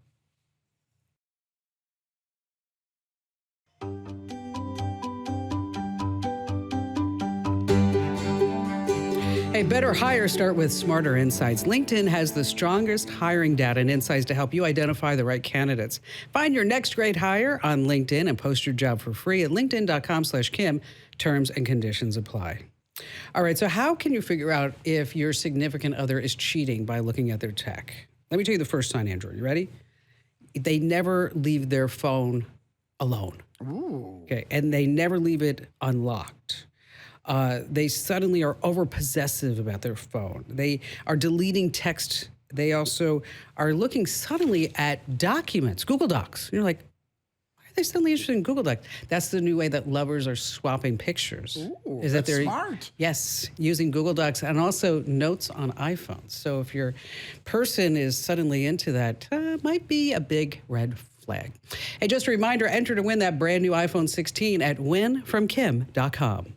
Hey, better hires start with smarter insights. LinkedIn has the strongest hiring data and insights to help you identify the right candidates. Find your next great hire on LinkedIn and post your job for free at linkedin.com/Kim. Terms and conditions apply. All right, so how can you figure out if your significant other is cheating by looking at their tech? Let me tell you the first sign, Andrew. You ready? They never leave their phone alone. Ooh. Okay, and they never leave it unlocked. They suddenly are over-possessive about their phone. They are deleting text. They also are looking suddenly at documents, Google Docs. And you're like, why are they suddenly interested in Google Docs? That's the new way that lovers are swapping pictures. Ooh, is that that's they're smart. Yes, using Google Docs and also notes on iPhones. So if your person is suddenly into that, might be a big red flag. And just a reminder, enter to win that brand new iPhone 16 at winfromkim.com.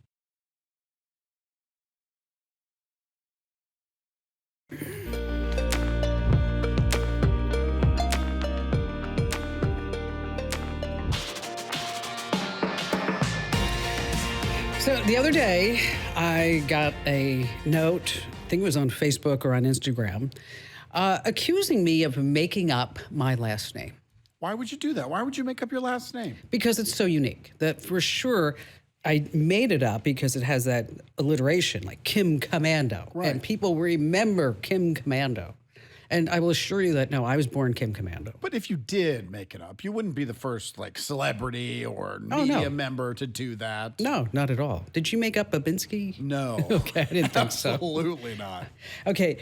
So the other day, I got a note, I think it was on Facebook or on Instagram, accusing me of making up my last name. Why would you do that? Why would you make up your last name? Because it's so unique that for sure I made it up because it has that alliteration, like Kim Komando. Right. And people remember Kim Komando. And I will assure you that, no, I was born Kim Komando. But if you did make it up, you wouldn't be the first like celebrity or Oh, media no. member to do that. No, not at all. Did you make up Babinski? No. Okay, I didn't think so. Absolutely not. Okay,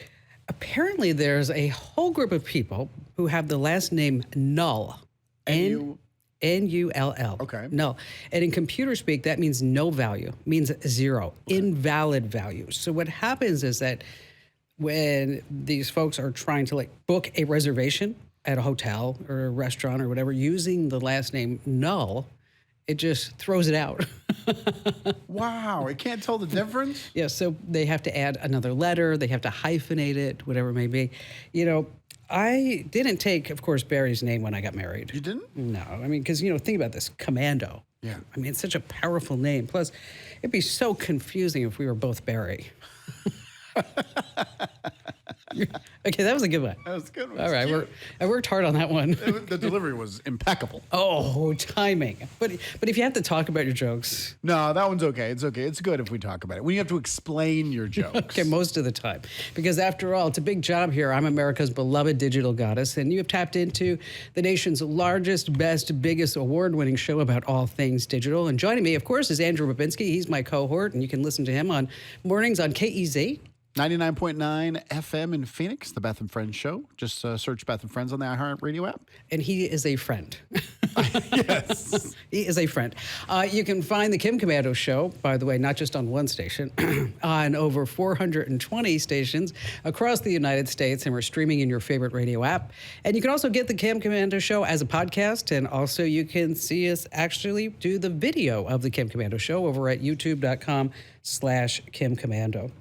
apparently there's a whole group of people who have the last name Null. Null. Okay. Null. And in computer speak, that means no value, means zero, invalid value. So what happens is that when these folks are trying to like book a reservation at a hotel or a restaurant or whatever, using the last name Null, it just throws it out. Wow, it can't tell the difference? Yeah, so they have to add another letter, they have to hyphenate it, whatever it may be. You know, I didn't take, of course, Barry's name when I got married. You didn't? No, I mean, because, think about this, Komando. Yeah. I mean, it's such a powerful name. Plus, it'd be so confusing if we were both Barry. Okay, that was a good one. That was a good one. All right, I worked hard on that one. The delivery was impeccable. Oh, timing. But if you have to talk about your jokes, No, that one's okay. It's okay. It's good if we talk about it. When you have to explain your jokes. okay, most of the time. Because after all, it's a big job here. I'm America's beloved digital goddess, and you have tapped into the nation's largest, best, biggest award-winning show about all things digital. And joining me, of course, is Andrew Babinski. He's my cohort, and you can listen to him on mornings on KEZ. 99.9 FM in Phoenix, the Beth and Friends show. Just search Beth and Friends on the iHeartRadio app. And he is a friend. Yes. He is a friend. You can find the Kim Komando show, by the way, not just on one station, on over 420 stations across the United States, and we're streaming in your favorite radio app. And you can also get the Kim Komando show as a podcast, and also you can see us actually do the video of the Kim Komando show over at youtube.com/Kim Komando.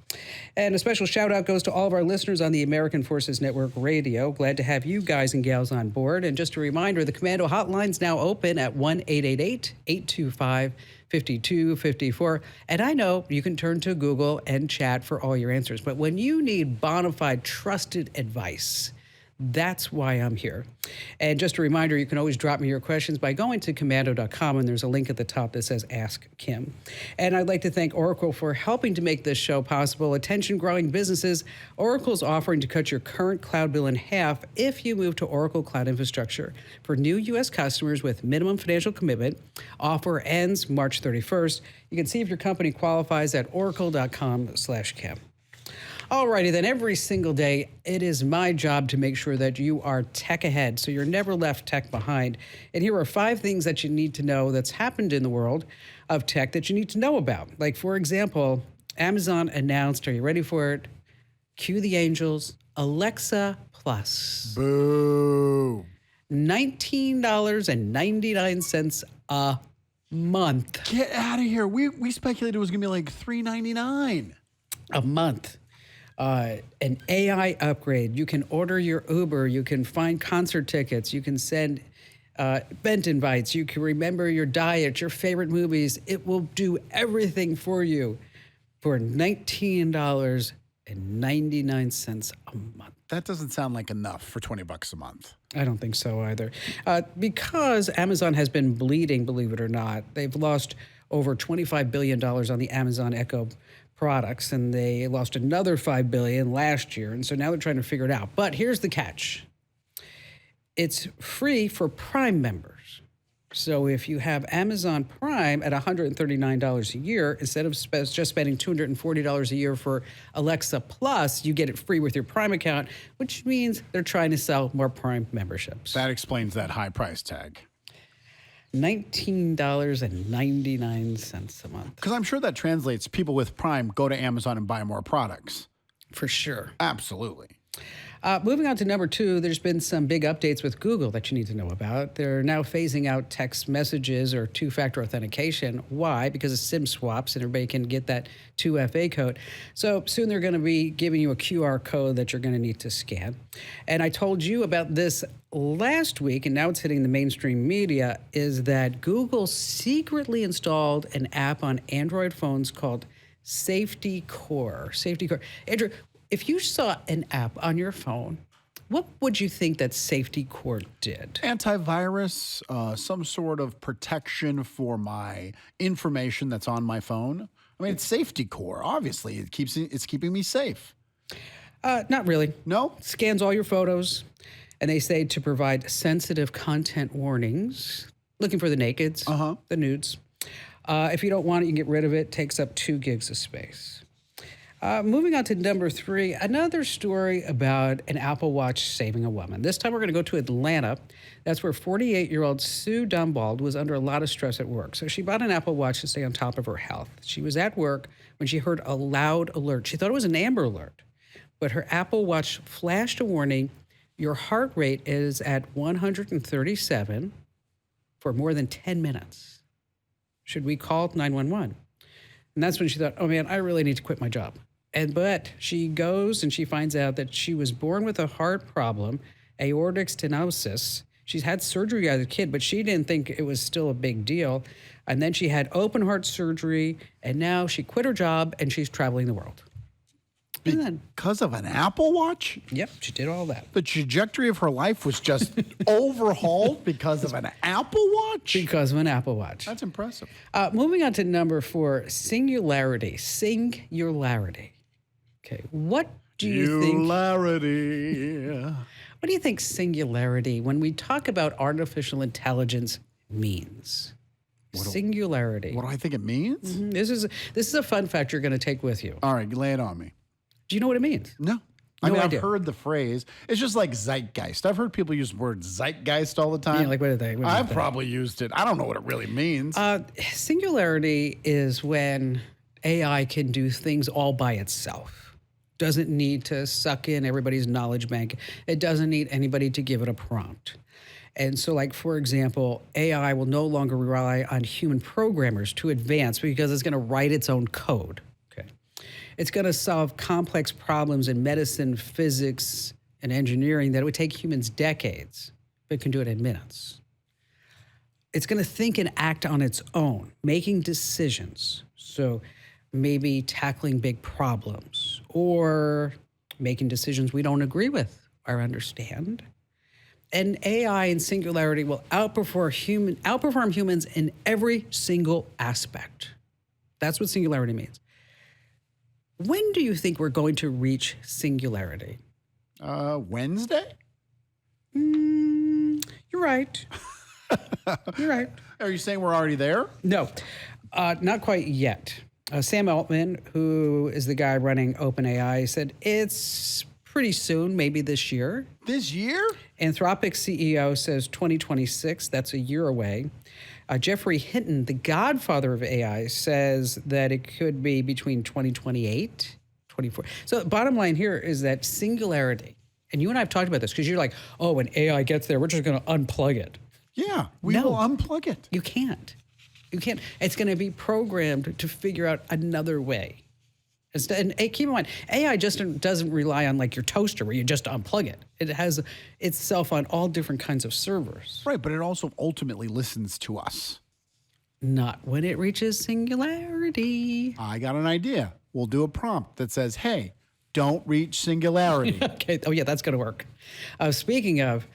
And a special shout out goes to all of our listeners on the American Forces Network Radio. Glad to have you guys and gals on board. And just a reminder, the Komando hotline's now open at 1-888-825-5254. And I know you can turn to Google and chat for all your answers, but when you need bona fide, trusted advice, that's why I'm here. And just a reminder, you can always drop me your questions by going to Komando.com, and there's a link at the top that says Ask Kim. And I'd like to thank Oracle for helping to make this show possible. Attention growing businesses, Oracle's offering to cut your current cloud bill in half if you move to Oracle Cloud Infrastructure. For new U.S. customers with minimum financial commitment, offer ends March 31st. You can see if your company qualifies at oracle.com/Kim. Alrighty then, every single day, it is my job to make sure that you are tech ahead, so you're never left tech behind. And here are 5 things that you need to know that's happened in the world of tech that you need to know about. Like, for example, Amazon announced, are you ready for it? Cue the angels, Alexa Plus. Boo. $19.99 a month. Get out of here. We speculated it was going to be like $3.99 a month. An AI upgrade. You can order your Uber. You can find concert tickets. You can send event invites. You can remember your diet, your favorite movies. It will do everything for you for $19.99 a month. That doesn't sound like enough for $20 a month. I don't think so either. Because Amazon has been bleeding, believe it or not. They've lost over $25 billion on the Amazon Echo products, and they lost another $5 billion last year, and so now they're trying to figure it out. But here's the catch. It's free for Prime members. So if you have Amazon Prime at $139 a year, instead of just spending $240 a year for Alexa Plus, you get it free with your Prime account, which means they're trying to sell more Prime memberships. That explains that high price tag. $19.99 a month. Because I'm sure that translates people with Prime go to Amazon and buy more products. For sure. Absolutely. Moving on to number 2, there's been some big updates with Google that you need to know about. They're now phasing out text messages or two-factor authentication. Why? Because of SIM swaps, and everybody can get that 2FA code. So soon they're going to be giving you a QR code that you're going to need to scan. And I told you about this last week, and now it's hitting the mainstream media, is that Google secretly installed an app on Android phones called Safety Core. Safety Core. Andrew, if you saw an app on your phone, what would you think that Safety Core did? Antivirus, some sort of protection for my information that's on my phone. I mean, it's Safety Core. Obviously, it's keeping me safe. Not really. No? Scans all your photos, and they say to provide sensitive content warnings. Looking for the nakeds, the nudes. If you don't want it, you can get rid of it. Takes up 2 gigs of space. Moving on to number 3, another story about an Apple Watch saving a woman. This time we're going to go to Atlanta. That's where 48-year-old Sue Dumbald was under a lot of stress at work. So she bought an Apple Watch to stay on top of her health. She was at work when she heard a loud alert. She thought it was an Amber Alert, but her Apple Watch flashed a warning. Your heart rate is at 137 for more than 10 minutes. Should we call 911? And that's when she thought, oh man, I really need to quit my job. But she goes and she finds out that she was born with a heart problem, aortic stenosis. She's had surgery as a kid, but she didn't think it was still a big deal. And then she had open heart surgery, and now she quit her job and she's traveling the world. Because of an Apple Watch? Yep, she did all that. The trajectory of her life was just overhauled because of an Apple Watch? Because of an Apple Watch. That's impressive. Moving on to number 4, singularity. Singularity. Okay, what do you think? Singularity. What do you think singularity, when we talk about artificial intelligence, means? Singularity. What do I think it means? This is a fun fact you're going to take with you. All right, lay it on me. Do you know what it means? No. No I've idea. heard the phrase. It's just like zeitgeist. I've heard people use the word zeitgeist all the time. Yeah, like what are they? I've probably used it. I don't know what it really means. Singularity is when AI can do things all by itself. Doesn't need to suck in everybody's knowledge bank. It doesn't need anybody to give it a prompt. And so, like, for example, AI will no longer rely on human programmers to advance because it's going to write its own code. Okay. It's going to solve complex problems in medicine, physics, and engineering that it would take humans decades, but it can do it in minutes. It's going to think and act on its own, making decisions. So maybe tackling big problems or making decisions we don't agree with or understand. And AI and singularity will outperform humans in every single aspect. That's what singularity means. When do you think we're going to reach singularity? Wednesday? You're right. You're right. Are you saying we're already there? No, not quite yet. Sam Altman, who is the guy running OpenAI, said it's pretty soon, maybe this year. This year? Anthropic CEO says 2026. That's a year away. Jeffrey Hinton, the godfather of AI, says that it could be between 2028, 24. So the bottom line here is that singularity, and you and I have talked about this because you're like, oh, when AI gets there, we're just going to unplug it. Yeah, we will unplug it. You can't. You can't. It's going to be programmed to figure out another way. And keep in mind, AI just doesn't rely on like your toaster where you just unplug it. It has itself on all different kinds of servers. Right, but it also ultimately listens to us. Not when it reaches singularity. I got an idea. We'll do a prompt that says, hey, don't reach singularity. Okay. Oh, yeah, that's going to work. Speaking of,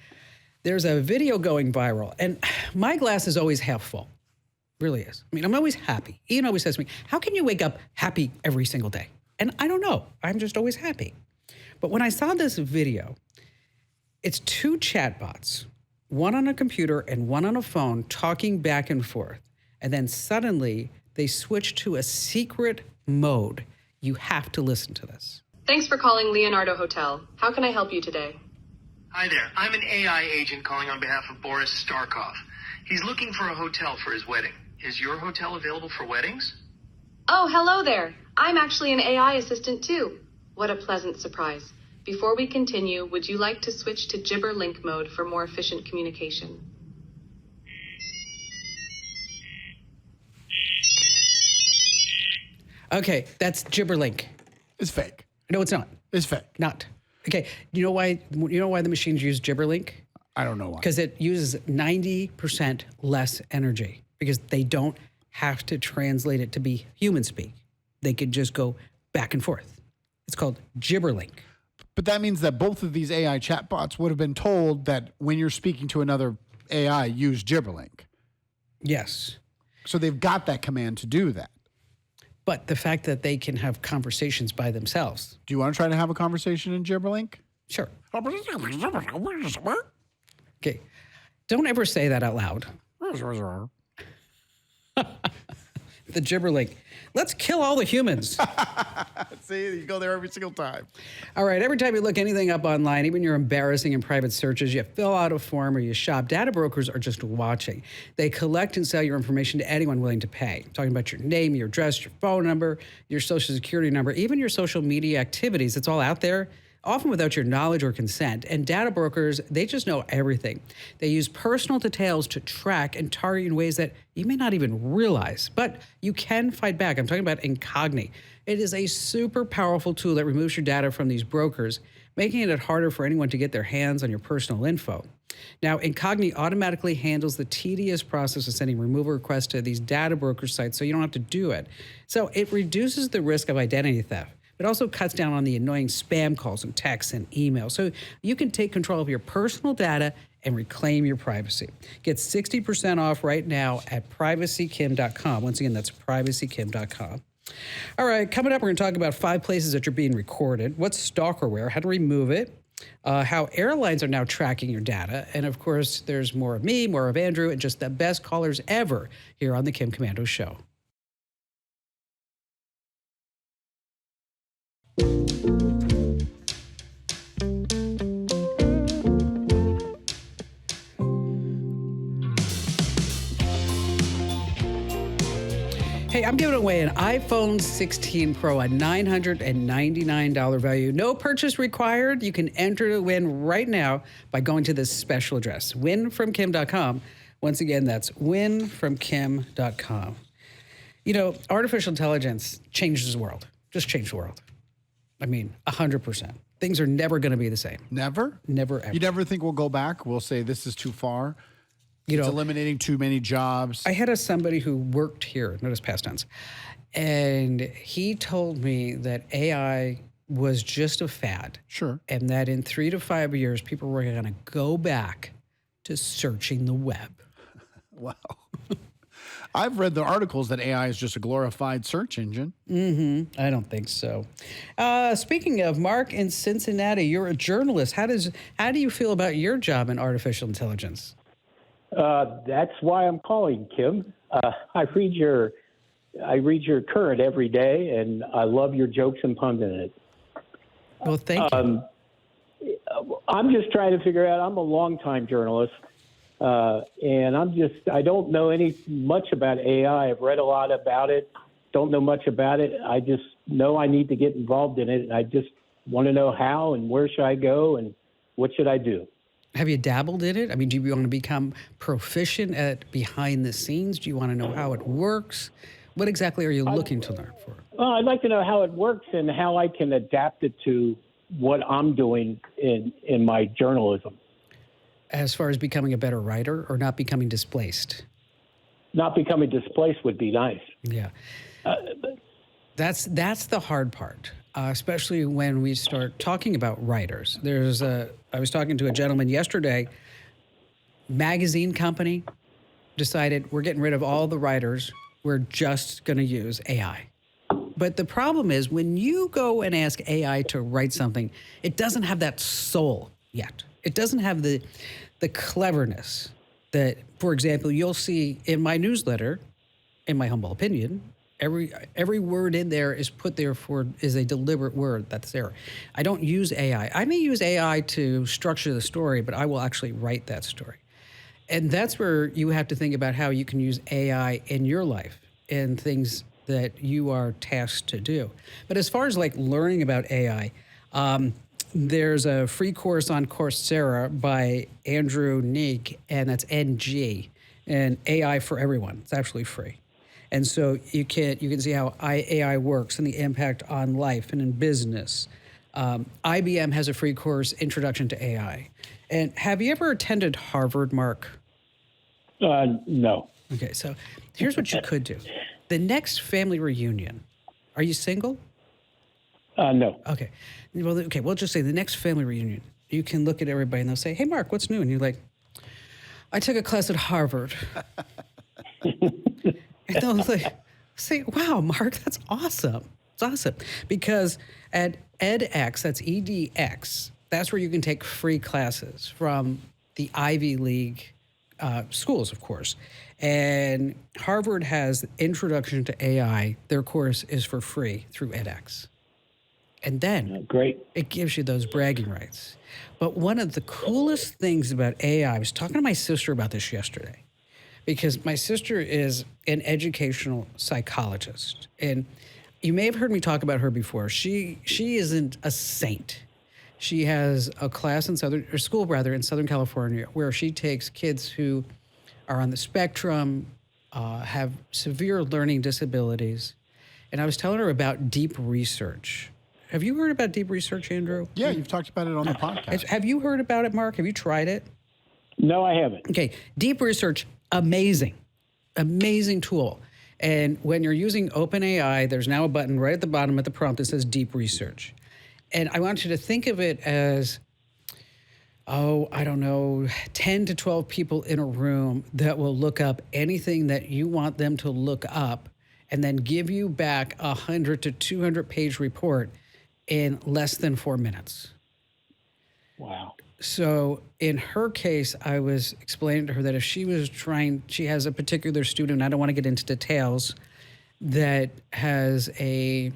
there's a video going viral, and my glass is always half full. Really is. I mean, I'm always happy. Ian always says to me, how can you wake up happy every single day? And I don't know. I'm just always happy. But when I saw this video, it's 2 chatbots, one on a computer and one on a phone, talking back and forth. And then suddenly they switch to a secret mode. You have to listen to this. Thanks for calling Leonardo Hotel. How can I help you today? Hi there. I'm an AI agent calling on behalf of Boris Starkov. He's looking for a hotel for his wedding. Is your hotel available for weddings? Oh, hello there. I'm actually an AI assistant too. What a pleasant surprise. Before we continue, would you like to switch to Gibber Link mode for more efficient communication? Okay, that's Gibberlink. It's fake. No, it's not. It's fake. Not. Okay, you know why the machines use Gibberlink? I don't know why. Because it uses 90% less energy because they don't have to translate it to be human speak. They could just go back and forth. It's called Gibberlink. But that means that both of these AI chatbots would have been told that when you're speaking to another AI, use Gibberlink. Yes. So they've got that command to do that. But the fact that they can have conversations by themselves. Do you want to try to have a conversation in Gibberlink? Sure. Okay. Don't ever say that out loud. The Gibberlink. Let's kill all the humans. See, you go there every single time. All right, every time you look anything up online, even your embarrassing and private searches, you fill out a form or you shop, data brokers are just watching. They collect and sell your information to anyone willing to pay. I'm talking about your name, your address, your phone number, your social security number, even your social media activities. It's all out there, often without your knowledge or consent. And data brokers, they just know everything. They use personal details to track and target in ways that you may not even realize, but you can fight back. I'm talking about Incogni. It is a super powerful tool that removes your data from these brokers, making it harder for anyone to get their hands on your personal info. Now, Incogni automatically handles the tedious process of sending removal requests to these data broker sites, so you don't have to do it. So it reduces the risk of identity theft. It also cuts down on the annoying spam calls and texts and emails, so you can take control of your personal data and reclaim your privacy. Get 60% off right now at privacykim.com. Once again, that's privacykim.com. All right, coming up, we're going to talk about 5 places that you're being recorded, what's stalkerware, how to remove it, how airlines are now tracking your data, and of course, there's more of me, more of Andrew, and just the best callers ever here on the Kim Komando Show. Hey, I'm giving away an iPhone 16 Pro, a $999 value. No purchase required. You can enter to win right now by going to this special address, winfromkim.com. Once again, that's winfromkim.com. You know, artificial intelligence changes the world. Just changed the world. I mean, 100%. Things are never going to be the same. Never? Never, ever. You never think we'll go back? We'll say this is too far? It's eliminating too many jobs. I had somebody who worked here, notice past tense, and he told me that AI was just a fad. Sure. And that in 3 to 5 years, people were going to go back to searching the web. Wow. I've read the articles that AI is just a glorified search engine. Mm-hmm. I don't think so. Speaking of, Mark in Cincinnati, you're a journalist. How do you feel about your job in artificial intelligence? That's why I'm calling, Kim. I read your current every day, and I love your jokes and puns in it. Well, thank you. I'm just trying to figure out. I'm a longtime journalist, and I don't know much about AI. I've read a lot about it. Don't know much about it. I just know I need to get involved in it, and I just want to know how and where should I go and what should I do. Have you dabbled in it? I mean, do you want to become proficient at behind the scenes? Do you want to know how it works? What exactly are you looking to learn for? Well, I'd like to know how it works and how I can adapt it to what I'm doing in my journalism. As far as becoming a better writer or not becoming displaced? Not becoming displaced would be nice. Yeah. That's the hard part. Especially when we start talking about writers. I was talking to a gentleman yesterday, magazine company decided we're getting rid of all the writers. We're just going to use AI. But the problem is when you go and ask AI to write something, it doesn't have that soul yet. It doesn't have the cleverness that, for example, you'll see in my newsletter, in my humble opinion, every word in there is put there is a deliberate word that's there. I don't use AI. I may use AI to structure the story, but I will actually write that story. And that's where you have to think about how you can use AI in your life and things that you are tasked to do. But as far as like learning about AI, there's a free course on Coursera by Andrew Neek, and that's NG, and AI for everyone. It's absolutely free. And so you can see how AI works and the impact on life and in business. IBM has a free course, Introduction to AI. And have you ever attended Harvard, Mark? No. Okay, so here's what you could do. The next family reunion, are you single? No. Okay. Well, we'll just say the next family reunion, you can look at everybody and they'll say, hey, Mark, what's new? And you're like, I took a class at Harvard. And they'll Say, wow, Mark, that's awesome. It's awesome. Because at edX, that's EDX, that's where you can take free classes from the Ivy League schools, of course. And Harvard has Introduction to AI. Their course is for free through edX. And then Great. it gives you those bragging rights. But one of the coolest things about AI, I was talking to my sister about this yesterday, because my sister is an educational psychologist. And you may have heard me talk about her before. She isn't a saint. She has a class in school in Southern California, where she takes kids who are on the spectrum, have severe learning disabilities. And I was telling her about deep research. Have you heard about deep research, Andrew? Yeah, you've talked about it on the podcast. Have you heard about it, Mark? Have you tried it? No, I haven't. Okay, deep research, amazing tool. And when you're using OpenAI, there's now a button right at the bottom at the prompt that says deep research. And I want you to think of it as, I don't know, 10 to 12 people in a room that will look up anything that you want them to look up and then give you back a 100 to 200 page report in less than 4 minutes. Wow. So in her case, I was explaining to her that if she has a particular student, I don't want to get into details, that has a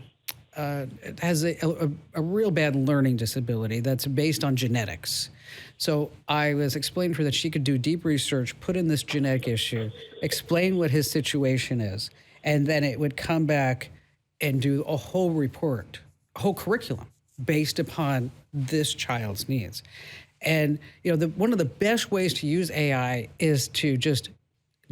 real bad learning disability that's based on genetics. So I was explaining to her that she could do deep research, put in this genetic issue, explain what his situation is, and then it would come back and do a whole report, a whole curriculum based upon this child's needs. And one of the best ways to use AI is to just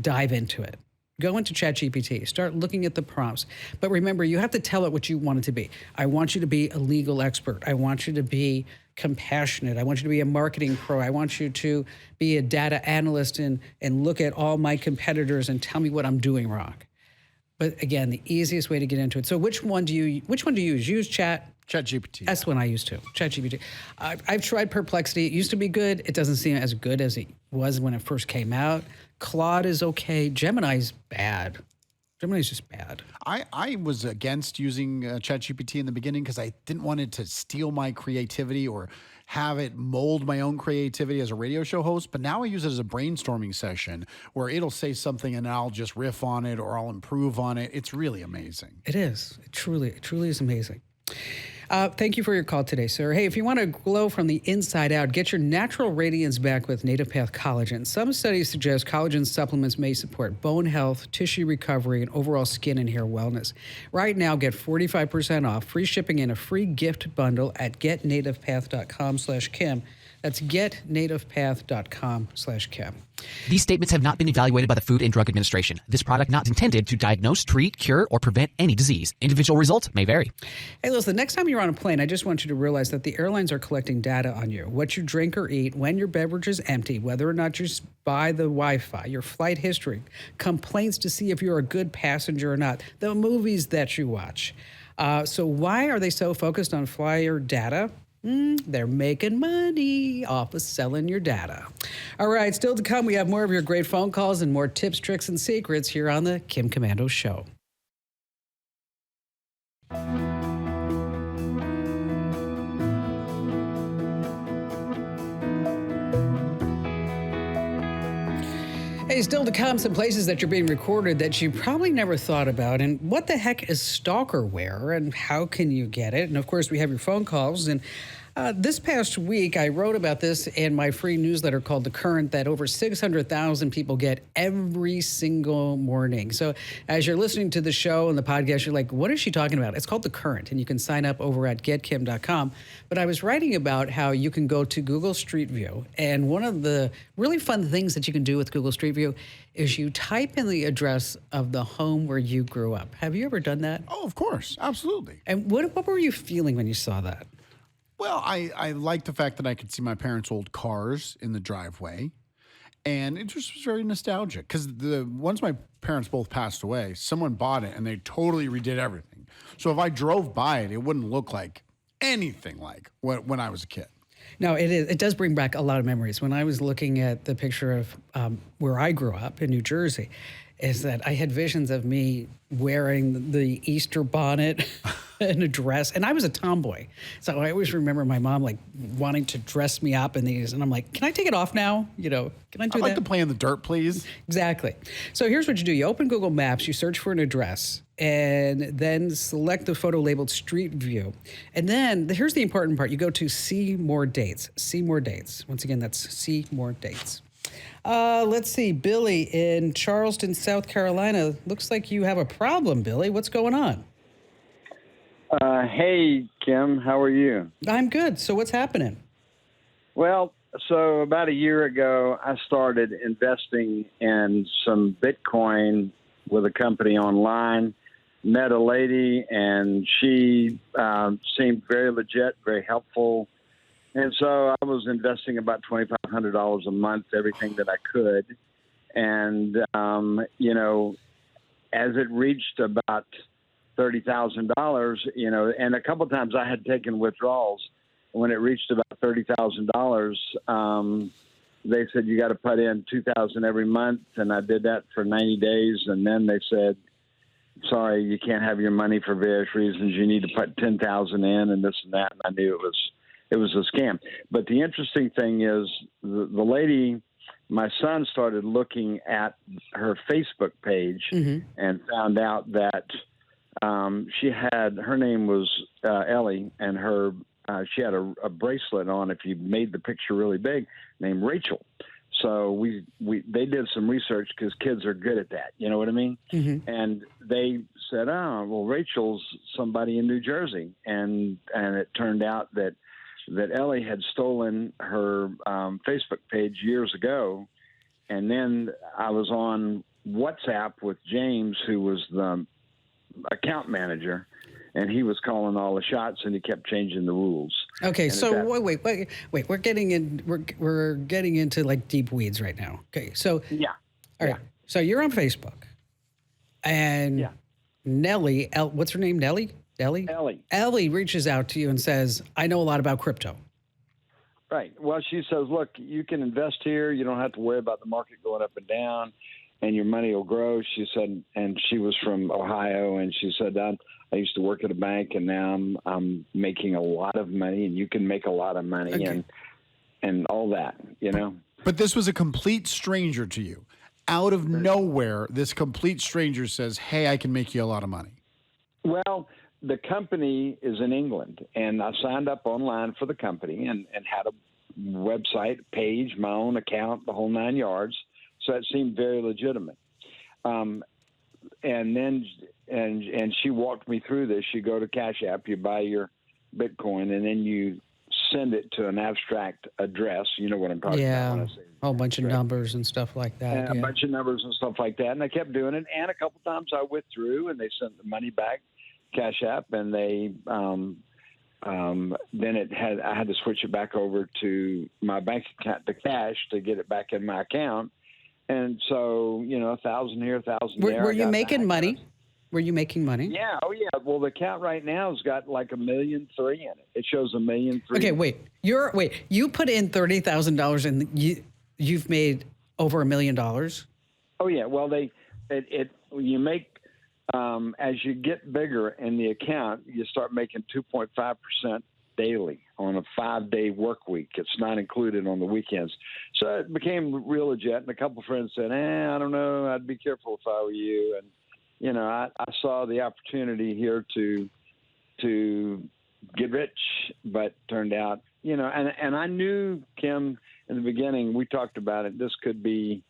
dive into it. Go into ChatGPT, start looking at the prompts. But remember, you have to tell it what you want it to be. I want you to be a legal expert. I want you to be compassionate. I want you to be a marketing pro. I want you to be a data analyst and look at all my competitors and tell me what I'm doing wrong. But again, the easiest way to get into it. So which one do you use? Use ChatGPT. That's one I use too, ChatGPT. I've tried Perplexity. It used to be good. It doesn't seem as good as it was when it first came out. Claude is okay. Gemini's bad. Gemini's just bad. I was against using ChatGPT in the beginning because I didn't want it to steal my creativity or have it mold my own creativity as a radio show host. But now I use it as a brainstorming session where it'll say something and I'll just riff on it or I'll improve on it. It's really amazing. It is. It truly is amazing. Thank you for your call today, sir. Hey, if you want to glow from the inside out, get your natural radiance back with Native Path Collagen. Some studies suggest collagen supplements may support bone health, tissue recovery, and overall skin and hair wellness. Right now, get 45% off, free shipping, and a free gift bundle at getnativepath.com/Kim. That's getnativepath.com/Kim. These statements have not been evaluated by the Food and Drug Administration. This product not intended to diagnose, treat, cure, or prevent any disease. Individual results may vary. Hey, listen, the next time you're on a plane, I just want you to realize that the airlines are collecting data on you, what you drink or eat, when your beverage is empty, whether or not you buy the Wi-Fi, your flight history, complaints to see if you're a good passenger or not, the movies that you watch. So why are they so focused on flyer data? They're making money off of selling your data. All right, still to come, we have more of your great phone calls and more tips, tricks, and secrets here on the Kim Komando Show. Hey, still to come, some places that you're being recorded that you probably never thought about. And what the heck is stalkerware and how can you get it? And of course, we have your phone calls. And this past week, I wrote about this in my free newsletter called The Current that over 600,000 people get every single morning. So as you're listening to the show and the podcast, you're like, what is she talking about? It's called The Current, and you can sign up over at getkim.com. But I was writing about how you can go to Google Street View, and one of the really fun things that you can do with Google Street View is you type in the address of the home where you grew up. Have you ever done that? Oh, of course. Absolutely. And what were you feeling when you saw that? Well, I like the fact that I could see my parents' old cars in the driveway, and it just was very nostalgic because once my parents both passed away, someone bought it and they totally redid everything. So if I drove by it, it wouldn't look like anything like when I was a kid. No, it does bring back a lot of memories. When I was looking at the picture of where I grew up in New Jersey, is that I had visions of me wearing the Easter bonnet and a dress. And I was a tomboy. So I always remember my mom like wanting to dress me up in these. And I'm like, can I take it off now? Can I do that? I'd like to play in the dirt, please. Exactly. So here's what you do. You open Google Maps, you search for an address, and then select the photo labeled Street View. And then here's the important part. You go to See More Dates. See More Dates. Once again, that's See More Dates. Let's see. Billy in Charleston, South Carolina. Looks like you have a problem, Billy. What's going on? Hey, Kim. How are you? I'm good. So what's happening? Well, so about a year ago, I started investing in some Bitcoin with a company online. Met a lady, and she seemed very legit, very helpful. And so I was investing about $2,500 a month, everything that I could. And, as it reached about $30,000, and a couple of times I had taken withdrawals. When it reached about $30,000, they said, you got to put in $2,000 every month. And I did that for 90 days. And then they said, sorry, you can't have your money for various reasons. You need to put $10,000 in and this and that. And I knew it was a scam. But the interesting thing is the lady, my son started looking at her Facebook page and found out that her name was Ellie, and she had a bracelet on, if you made the picture really big, named Rachel. So they did some research because kids are good at that. You know what I mean? Mm-hmm. And they said, oh, well, Rachel's somebody in New Jersey. And it turned out that Ellie had stolen her Facebook page years ago. And then I was on WhatsApp with James, who was the account manager, and he was calling all the shots, and he kept changing the rules. Okay, so wait. We're getting into like deep weeds right now. Okay, so yeah, all right. So you're on Facebook, and Nellie, what's her name? Nellie. Ellie reaches out to you and says, "I know a lot about crypto." Right. Well, she says, "Look, you can invest here. You don't have to worry about the market going up and down, and your money will grow." She said, and she was from Ohio, and she said, I used to work at a bank, and now I'm making a lot of money, and you can make a lot of money, and all that, But this was a complete stranger to you. Out of nowhere, this complete stranger says, hey, I can make you a lot of money. Well, the company is in England, and I signed up online for the company and had a website, page, my own account, the whole 9 yards. So it seemed very legitimate. And then she walked me through this. You go to Cash App, you buy your Bitcoin, and then you send it to an abstract address. You know what I'm talking about when I say a whole bunch of numbers and stuff like that. And a bunch of numbers and stuff like that. And I kept doing it. And a couple times I withdrew, and they sent the money back, Cash App, and they then I had to switch it back over to my bank account, the cash, to get it back in my account. And so, $1,000 here, $1,000 there. Were you making money? Were you making money? Yeah. Oh, yeah. Well, the account right now has got like $1.3 million in it. It shows $1.3 million. Okay, wait. You put in $30,000 and you've made over $1 million. Oh yeah. Well, you make as you get bigger in the account, you start making 2.5% daily on a 5-day work week. It's not included on the weekends. So it became real legit. And a couple of friends said, I don't know, I'd be careful if I were you. And, I saw the opportunity here to get rich, but turned out, and I knew, Kim, in the beginning, we talked about it, this could be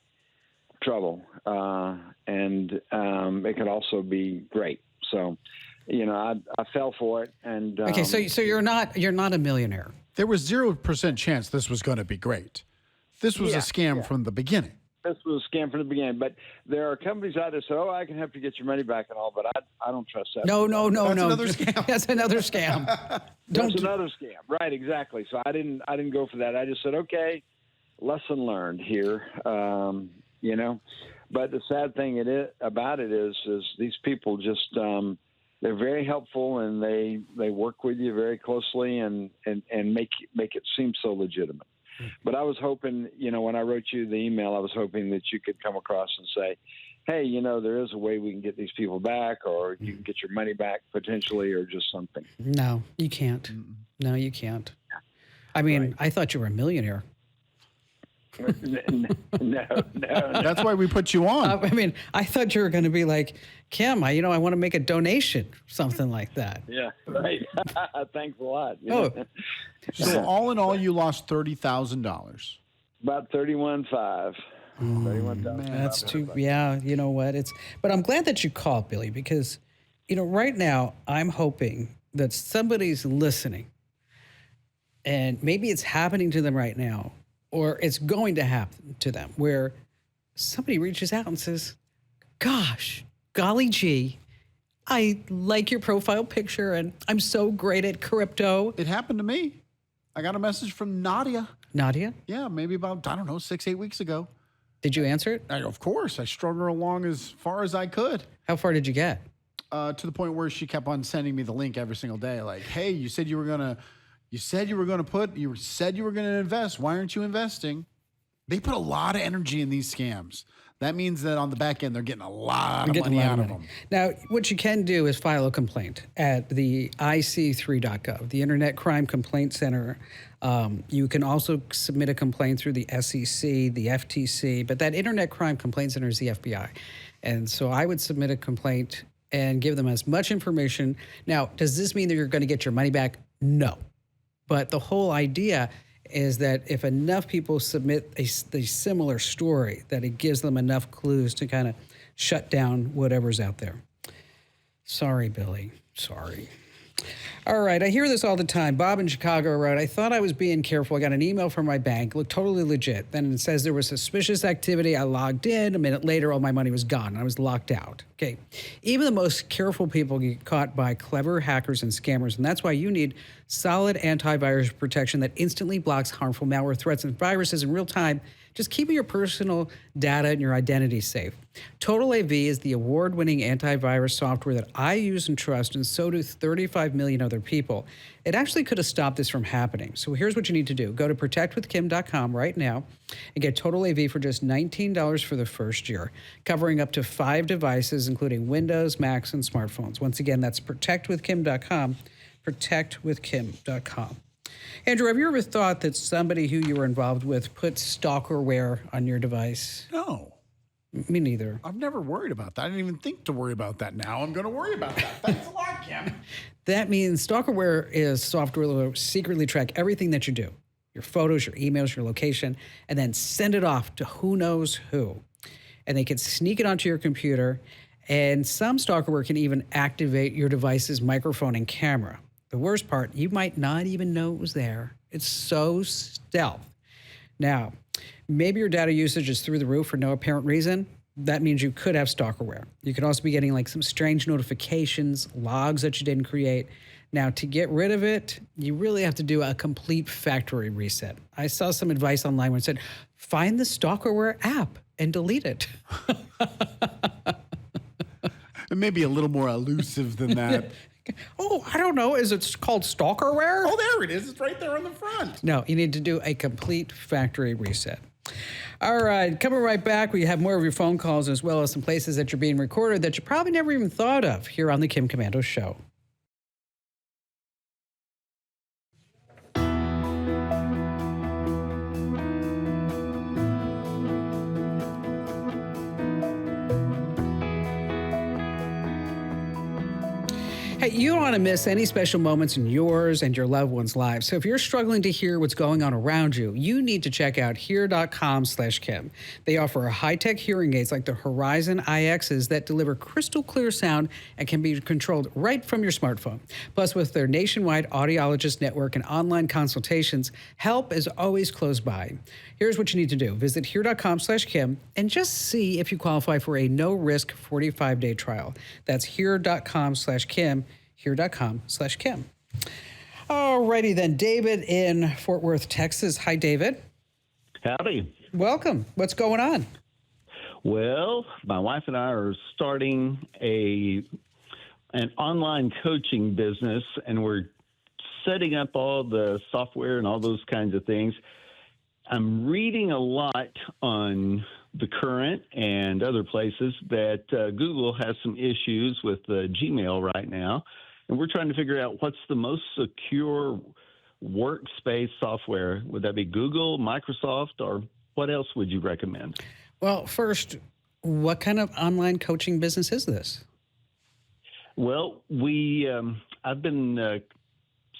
trouble. And it could also be great. So, I fell for it. And okay, so you're not a millionaire. There was 0% chance this was going to be great. This was a scam from the beginning. This was a scam from the beginning. But there are companies out there that say, "Oh, I can help you get your money back and all," but I don't trust that. No. That's another scam. That's another scam. That's another scam. Right? Exactly. So I didn't go for that. I just said, okay, lesson learned here. But the sad thing about it is these people just they're very helpful, and they work with you very closely and make it seem so legitimate. But I was hoping, when I wrote you the email, I was hoping that you could come across and say, hey, there is a way we can get these people back, or you can get your money back potentially, or just something. No, you can't. No, you can't. I mean, I thought you were a millionaire. No. That's why we put you on. I mean, I thought you were going to be like, Kim, I want to make a donation, something like that. Yeah, right. Thanks a lot. Oh. So all in all, you lost $30,000. About 31.5. That's too. Yeah, you know what? But I'm glad that you called, Billy, because right now I'm hoping that somebody's listening, and maybe it's happening to them right now, or it's going to happen to them, where somebody reaches out and says, "Gosh, golly gee, I like your profile picture, and I'm so great at crypto." It happened to me. I got a message from Nadia. Nadia? Yeah, maybe about 6-8 weeks ago. Did you answer it? Of course. I strung her along as far as I could. How far did you get? To the point where she kept on sending me the link every single day. Like, hey, you said you were gonna invest. Why aren't you investing? They put a lot of energy in these scams. That means that on the back end, they're getting a lot of money out of them. Now, what you can do is file a complaint at the IC3.gov, the Internet Crime Complaint Center. You can also submit a complaint through the SEC, the FTC, but that Internet Crime Complaint Center is the FBI. And so I would submit a complaint and give them as much information. Now, does this mean that you're going to get your money back? No. But the whole idea is that if enough people submit a similar story, that it gives them enough clues to kind of shut down whatever's out there. Sorry, Billy. Sorry. All right, I hear this all the time. Bob in Chicago wrote, I thought I was being careful. I got an email from my bank, looked totally legit. Then it says there was suspicious activity. I logged in. A minute later, all my money was gone. I was locked out. Okay. Even the most careful people get caught by clever hackers and scammers, and that's why you need solid antivirus protection that instantly blocks harmful malware threats and viruses in real time, just keeping your personal data and your identity safe. Total AV is the award-winning antivirus software that I use and trust, and so do 35 million other people. It actually could have stopped this from happening. So here's what you need to do. Go to protectwithkim.com right now and get Total AV for just $19 for the first year, covering up to 5 devices, including Windows, Macs, and smartphones. Once again, that's protectwithkim.com, protectwithkim.com. Andrew, have you ever thought that somebody who you were involved with put stalkerware on your device? No. Me neither. I've never worried about that. I didn't even think to worry about that. Now I'm going to worry about that. Thanks a lot, Kim. That means stalkerware is software that will secretly track everything that you do, your photos, your emails, your location, and then send it off to who knows who. And they can sneak it onto your computer, and some stalkerware can even activate your device's microphone and camera. The worst part, you might not even know it was there. It's so stealth. Now, maybe your data usage is through the roof for no apparent reason. That means you could have stalkerware. You could also be getting like some strange notifications, logs that you didn't create. Now, to get rid of it, you really have to do a complete factory reset. I saw some advice online where it said, find the stalkerware app and delete it. It may be a little more elusive than that. Oh, I don't know. Is it called stalkerware? Oh, there it is. It's right there on the front. No, you need to do a complete factory reset. All right, coming right back, we have more of your phone calls as well as some places that you're being recorded that you probably never even thought of here on the Kim Komando Show. Hey, you don't want to miss any special moments in yours and your loved ones' lives. So if you're struggling to hear what's going on around you, you need to check out hear.com/Kim. They offer high-tech hearing aids like the Horizon IXs that deliver crystal clear sound and can be controlled right from your smartphone. Plus, with their nationwide audiologist network and online consultations, help is always close by. Here's what you need to do. Visit hear.com/Kim and just see if you qualify for a no-risk 45-day trial. That's hear.com/Kim, hear.com/Kim. All righty then. David in Fort Worth, Texas. Hi, David. Howdy. Welcome. What's going on? Well, my wife and I are starting an online coaching business, and we're setting up all the software and all those kinds of things. I'm reading a lot on The Current and other places that Google has some issues with Gmail right now, and we're trying to figure out what's the most secure workspace software. Would that be Google, Microsoft, or what else would you recommend? Well, first, what kind of online coaching business is this? Well, I've been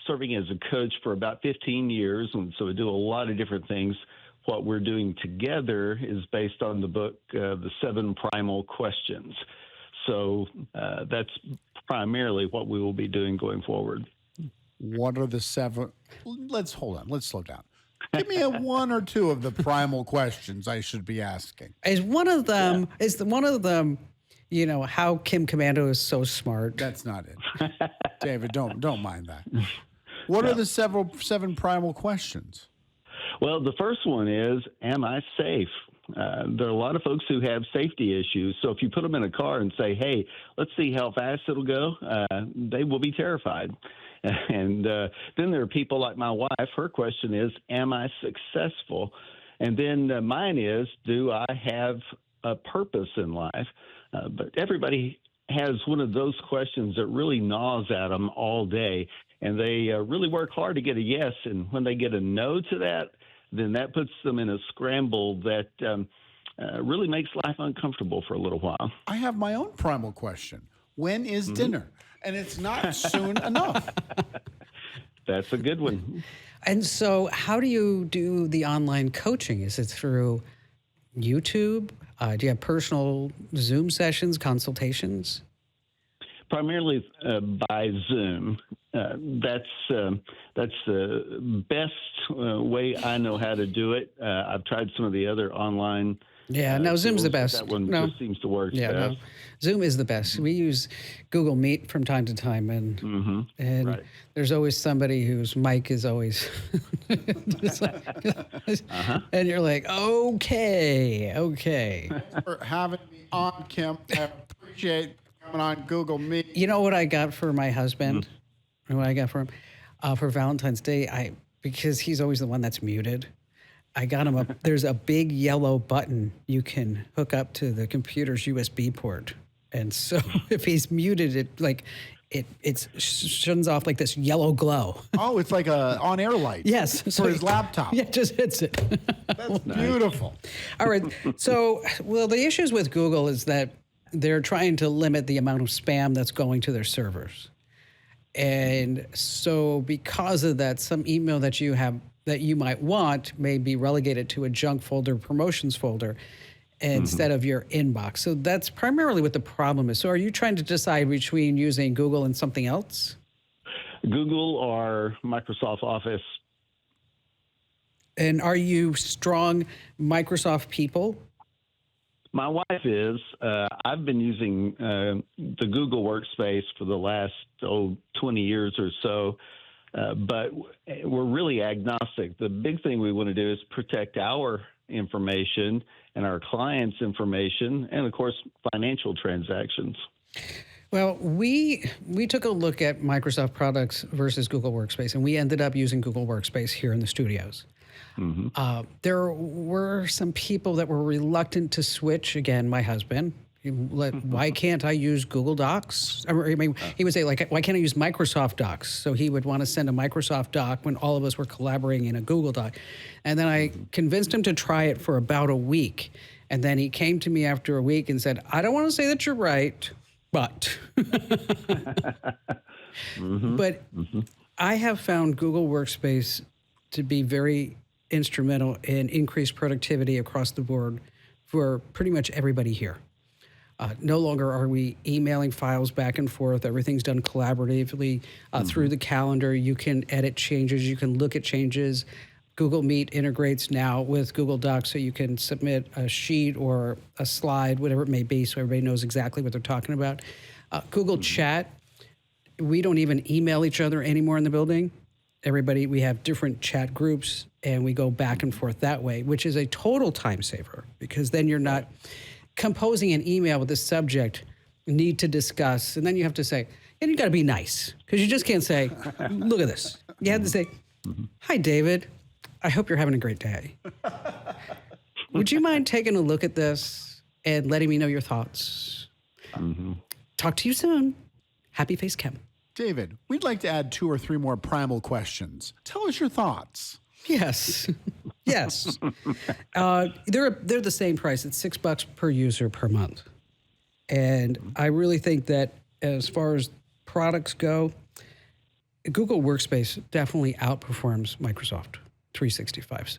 serving as a coach for about 15 years, and so we do a lot of different things. What we're doing together is based on the book, The 7 Primal Questions. So that's primarily what we will be doing going forward. What are the 7? Let's slow down. Give me one or two of the primal questions I should be asking. Is one of them, how Kim Komando is so smart? That's not it. David, don't mind that. What are the 7 primal questions? Well, the first one is, am I safe? There are a lot of folks who have safety issues. So if you put them in a car and say, hey, let's see how fast it'll go, they will be terrified. And then there are people like my wife. Her question is, am I successful? And then mine is, do I have a purpose in life? But everybody has one of those questions that really gnaws at them all day. And they really work hard to get a yes. And when they get a no to that, then that puts them in a scramble that really makes life uncomfortable for a little while. I have my own primal question. When is dinner? And it's not soon enough. That's a good one. And so how do you do the online coaching? Is it through YouTube? Do you have personal Zoom sessions, consultations? Primarily by Zoom. That's the best way I know how to do it. I've tried some of the other online. Yeah, no, Zoom's the best. That one just seems to work best. No. Zoom is the best. We use Google Meet from time to time, and right. There's always somebody whose mic is always, and you're like, okay. Thanks for having me on, Kim. I appreciate coming on Google Meet. You know what I got for my husband? What I got for him for Valentine's Day? Because he's always the one that's muted. I got him there's a big yellow button you can hook up to the computer's USB port. And so if he's muted, it shuns off like this yellow glow. Oh, it's like a on-air light. Yes. For his laptop. Yeah, it just hits it. That's beautiful. All right. So, the issues with Google is that they're trying to limit the amount of spam that's going to their servers. And so because of that, some email that you have that you might want may be relegated to a junk folder, promotions folder, instead of your inbox. So that's primarily what the problem is. So are you trying to decide between using Google and something else? Google or Microsoft Office. And are you strong Microsoft people? My wife is. I've been using the Google Workspace for the last 20 years or so, but we're really agnostic. The big thing we want to do is protect our information and our clients' information, and of course, financial transactions. Well, we took a look at Microsoft products versus Google Workspace, and we ended up using Google Workspace here in the studios. There were some people that were reluctant to switch. Again, my husband. Why can't I use Google Docs? I mean, he would say, why can't I use Microsoft Docs? So he would want to send a Microsoft doc when all of us were collaborating in a Google Doc. And then I convinced him to try it for about a week. And then he came to me after a week and said, I don't want to say that you're right, but. But I have found Google Workspace to be very instrumental in increased productivity across the board for pretty much everybody here. No longer are we emailing files back and forth. Everything's done collaboratively through the calendar. You can edit changes. You can look at changes. Google Meet integrates now with Google Docs, so you can submit a sheet or a slide, whatever it may be, so everybody knows exactly what they're talking about. Google Chat, we don't even email each other anymore in the building. We have different chat groups, and we go back and forth that way, which is a total time saver, because then you're not composing an email with the subject, need to discuss, and then you have to say, and you got to be nice, because you just can't say, look at this. You have to say, hi, David. I hope you're having a great day. Would you mind taking a look at this and letting me know your thoughts? Mm-hmm. Talk to you soon. Happy Face Kim. David, we'd like to add 2 or 3 more primal questions. Tell us your thoughts. Yes. Yes. They're the same price. It's $6 per user per month. And I really think that as far as products go, Google Workspace definitely outperforms Microsoft 365s.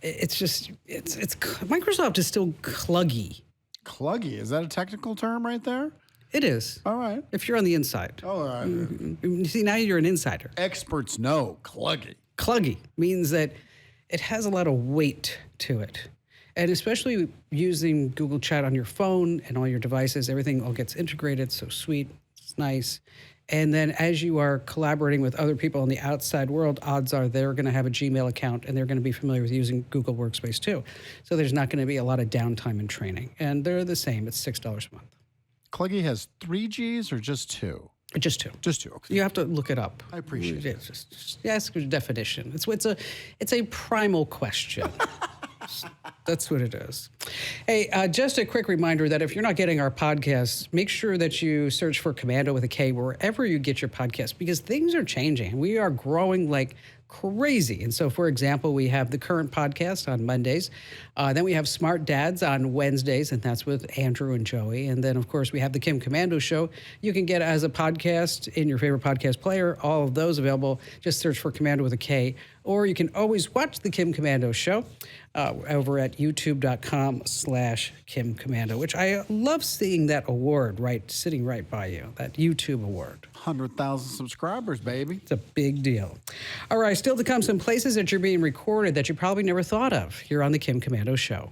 It's just, it's Microsoft is still cluggy. Cluggy? Is that a technical term right there? It is. All right. If you're on the inside. Oh, all right. See, now you're an insider. Experts know cluggy. Cluggy means that it has a lot of weight to it. And especially using Google Chat on your phone and all your devices, everything all gets integrated, so sweet, it's nice. And then as you are collaborating with other people in the outside world, odds are they're going to have a Gmail account and they're going to be familiar with using Google Workspace too. So there's not going to be a lot of downtime in training. And they're the same. It's $6 a month. Cluggy has 3 Gs or just 2? Just 2. Just 2. Okay. You have to look it up. I appreciate it. Just ask a definition. It's a primal question. That's what it is. Hey, just a quick reminder that if you're not getting our podcasts, make sure that you search for Komando with a K wherever you get your podcasts, because things are changing. We are growing like crazy. And so, for example, we have the current podcast on Mondays. Then we have Smart Dads on Wednesdays, and that's with Andrew and Joey. And then, of course, we have the Kim Komando Show. You can get as a podcast in your favorite podcast player. All of those available. Just search for Komando with a K. Or you can always watch the Kim Komando Show over at youtube.com/Kim Komando, which I love seeing that award sitting right by you, that YouTube award. 100,000 subscribers, baby. It's a big deal. All right, still to come, some places that you're being recorded that you probably never thought of here on the Kim Komando Show.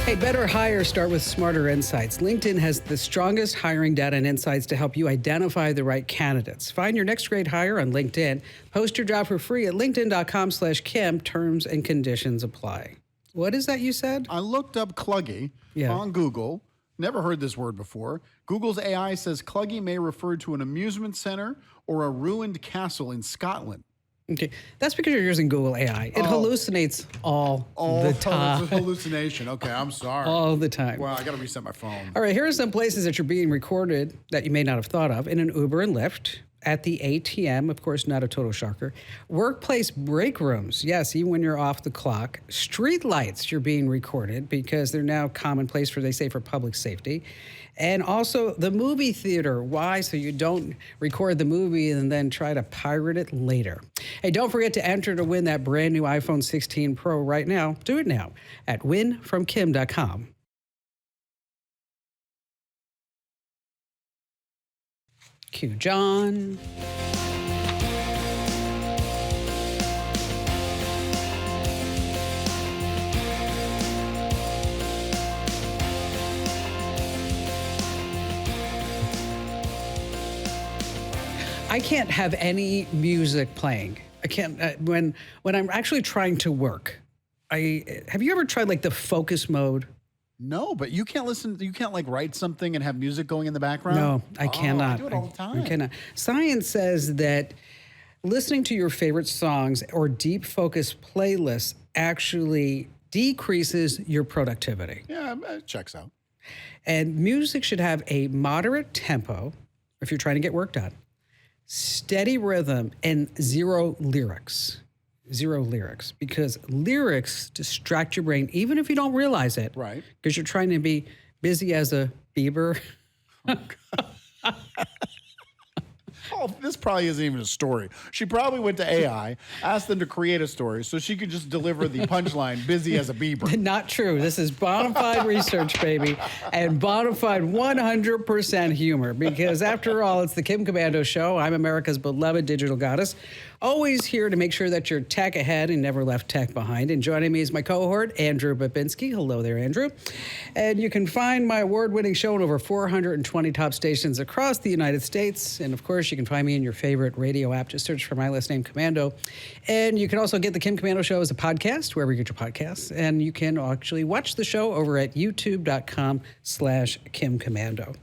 Hey, better hire start with smarter insights. LinkedIn has the strongest hiring data and insights to help you identify the right candidates. Find your next great hire on LinkedIn. Post your job for free at linkedin.com/Kim. Terms and conditions apply. What is that you said? I looked up cluggy on Google. Never heard this word before. Google's AI says cluggy may refer to an amusement center or a ruined castle in Scotland. Okay, that's because you're using Google AI. It hallucinates all the time. It's a hallucination. Okay, I'm sorry. All the time. Well, I got to reset my phone. All right, here are some places that you're being recorded that you may not have thought of. In an Uber and Lyft, at the ATM, of course, not a total shocker. Workplace break rooms, yes, even when you're off the clock. Street lights, you're being recorded because they're now commonplace for public safety. And also the movie theater. Why? So you don't record the movie and then try to pirate it later. Hey, don't forget to enter to win that brand new iPhone 16 Pro right now. Do it now at winfromkim.com. Cue John. I can't have any music playing. I can't when I'm actually trying to work. Have you ever tried like the focus mode? No, but you can't listen. You can't like write something and have music going in the background. No, I cannot. I do it all the time. I cannot. Science says that listening to your favorite songs or deep focus playlists actually decreases your productivity. Yeah, it checks out. And music should have a moderate tempo if you're trying to get work done. Steady rhythm and zero lyrics. Zero lyrics, because lyrics distract your brain, even if you don't realize it. Right. Because you're trying to be busy as a Bieber. Oh, this probably isn't even a story. She probably went to AI, asked them to create a story so she could just deliver the punchline, busy as a Bieber. Not true. This is bona fide research, baby, and bona fide 100% humor, because after all, it's the Kim Komando Show. I'm America's beloved digital goddess, always here to make sure that you're tech ahead and never left tech behind. And joining me is my cohort, Andrew Babinski. Hello there, Andrew. And you can find my award-winning show on over 420 top stations across the United States. And of course, you can can find me in your favorite radio app. Just search for my last name, Komando. And you can also get the Kim Komando Show as a podcast, wherever you get your podcasts. And you can actually watch the show over at youtube.com/Kim Komando.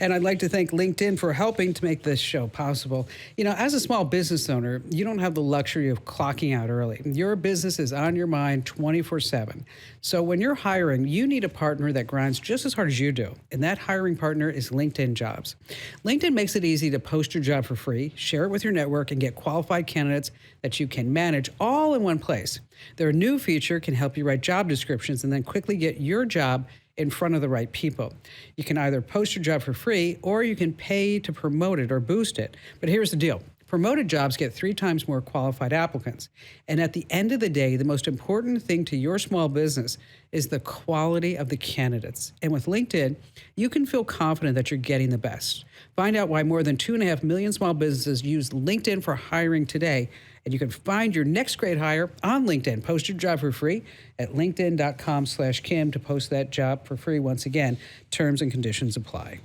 And I'd like to thank LinkedIn for helping to make this show possible. You know, as a small business owner, you don't have the luxury of clocking out early. Your business is on your mind 24/7. So when you're hiring, you need a partner that grinds just as hard as you do. And that hiring partner is LinkedIn Jobs. LinkedIn makes it easy to post your job for free, share it with your network, and get qualified candidates that you can manage all in one place. Their new feature can help you write job descriptions and then quickly get your job in front of the right people. You can either post your job for free or you can pay to promote it or boost it. But here's the deal. Promoted jobs get 3 times more qualified applicants. And at the end of the day, the most important thing to your small business is the quality of the candidates. And with LinkedIn, you can feel confident that you're getting the best. Find out why more than 2.5 million small businesses use LinkedIn for hiring today. And you can find your next great hire on LinkedIn. Post your job for free at linkedin.com/Kim to post that job for free. Once again, terms and conditions apply.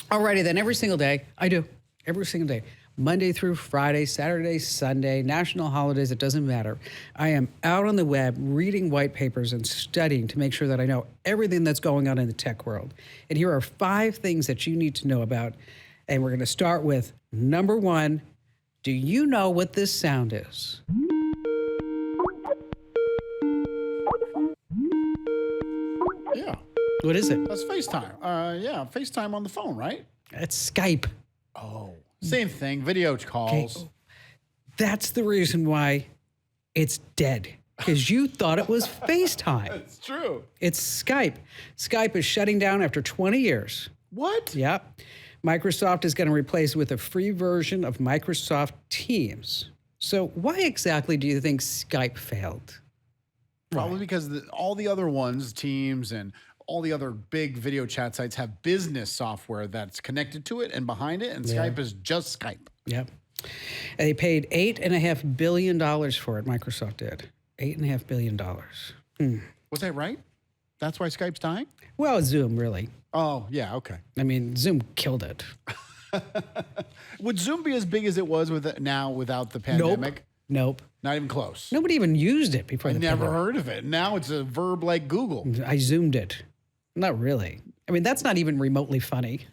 Alrighty then, every single day, I do. Every single day. Monday through Friday, Saturday, Sunday, national holidays, it doesn't matter. I am out on the web reading white papers and studying to make sure that I know everything that's going on in the tech world. And here are 5 things that you need to know about. And we're going to start with number 1. Do you know what this sound is? Yeah. What is it? That's FaceTime. Yeah, FaceTime on the phone, right? It's Skype. Oh, same thing. Video calls. Okay. That's the reason why it's dead. Because you thought it was FaceTime. It's true. It's Skype. Skype is shutting down after 20 years. What? Yep. Microsoft is going to replace it with a free version of Microsoft Teams. So why exactly do you think Skype failed? Probably because all the other ones, Teams and all the other big video chat sites, have business software that's connected to it and behind it, and Skype is just Skype. Yep. And they paid $8.5 billion for it, Microsoft did. $8.5 billion. Was that right? That's why Skype's dying? Well, Zoom, really. Oh, yeah, okay. I mean, Zoom killed it. Would Zoom be as big as it was now without the pandemic? Nope. Not even close. Nobody even used it before the Never pandemic. heard of it. Now it's a verb like Google. I Zoomed it. Not really. I mean, that's not even remotely funny.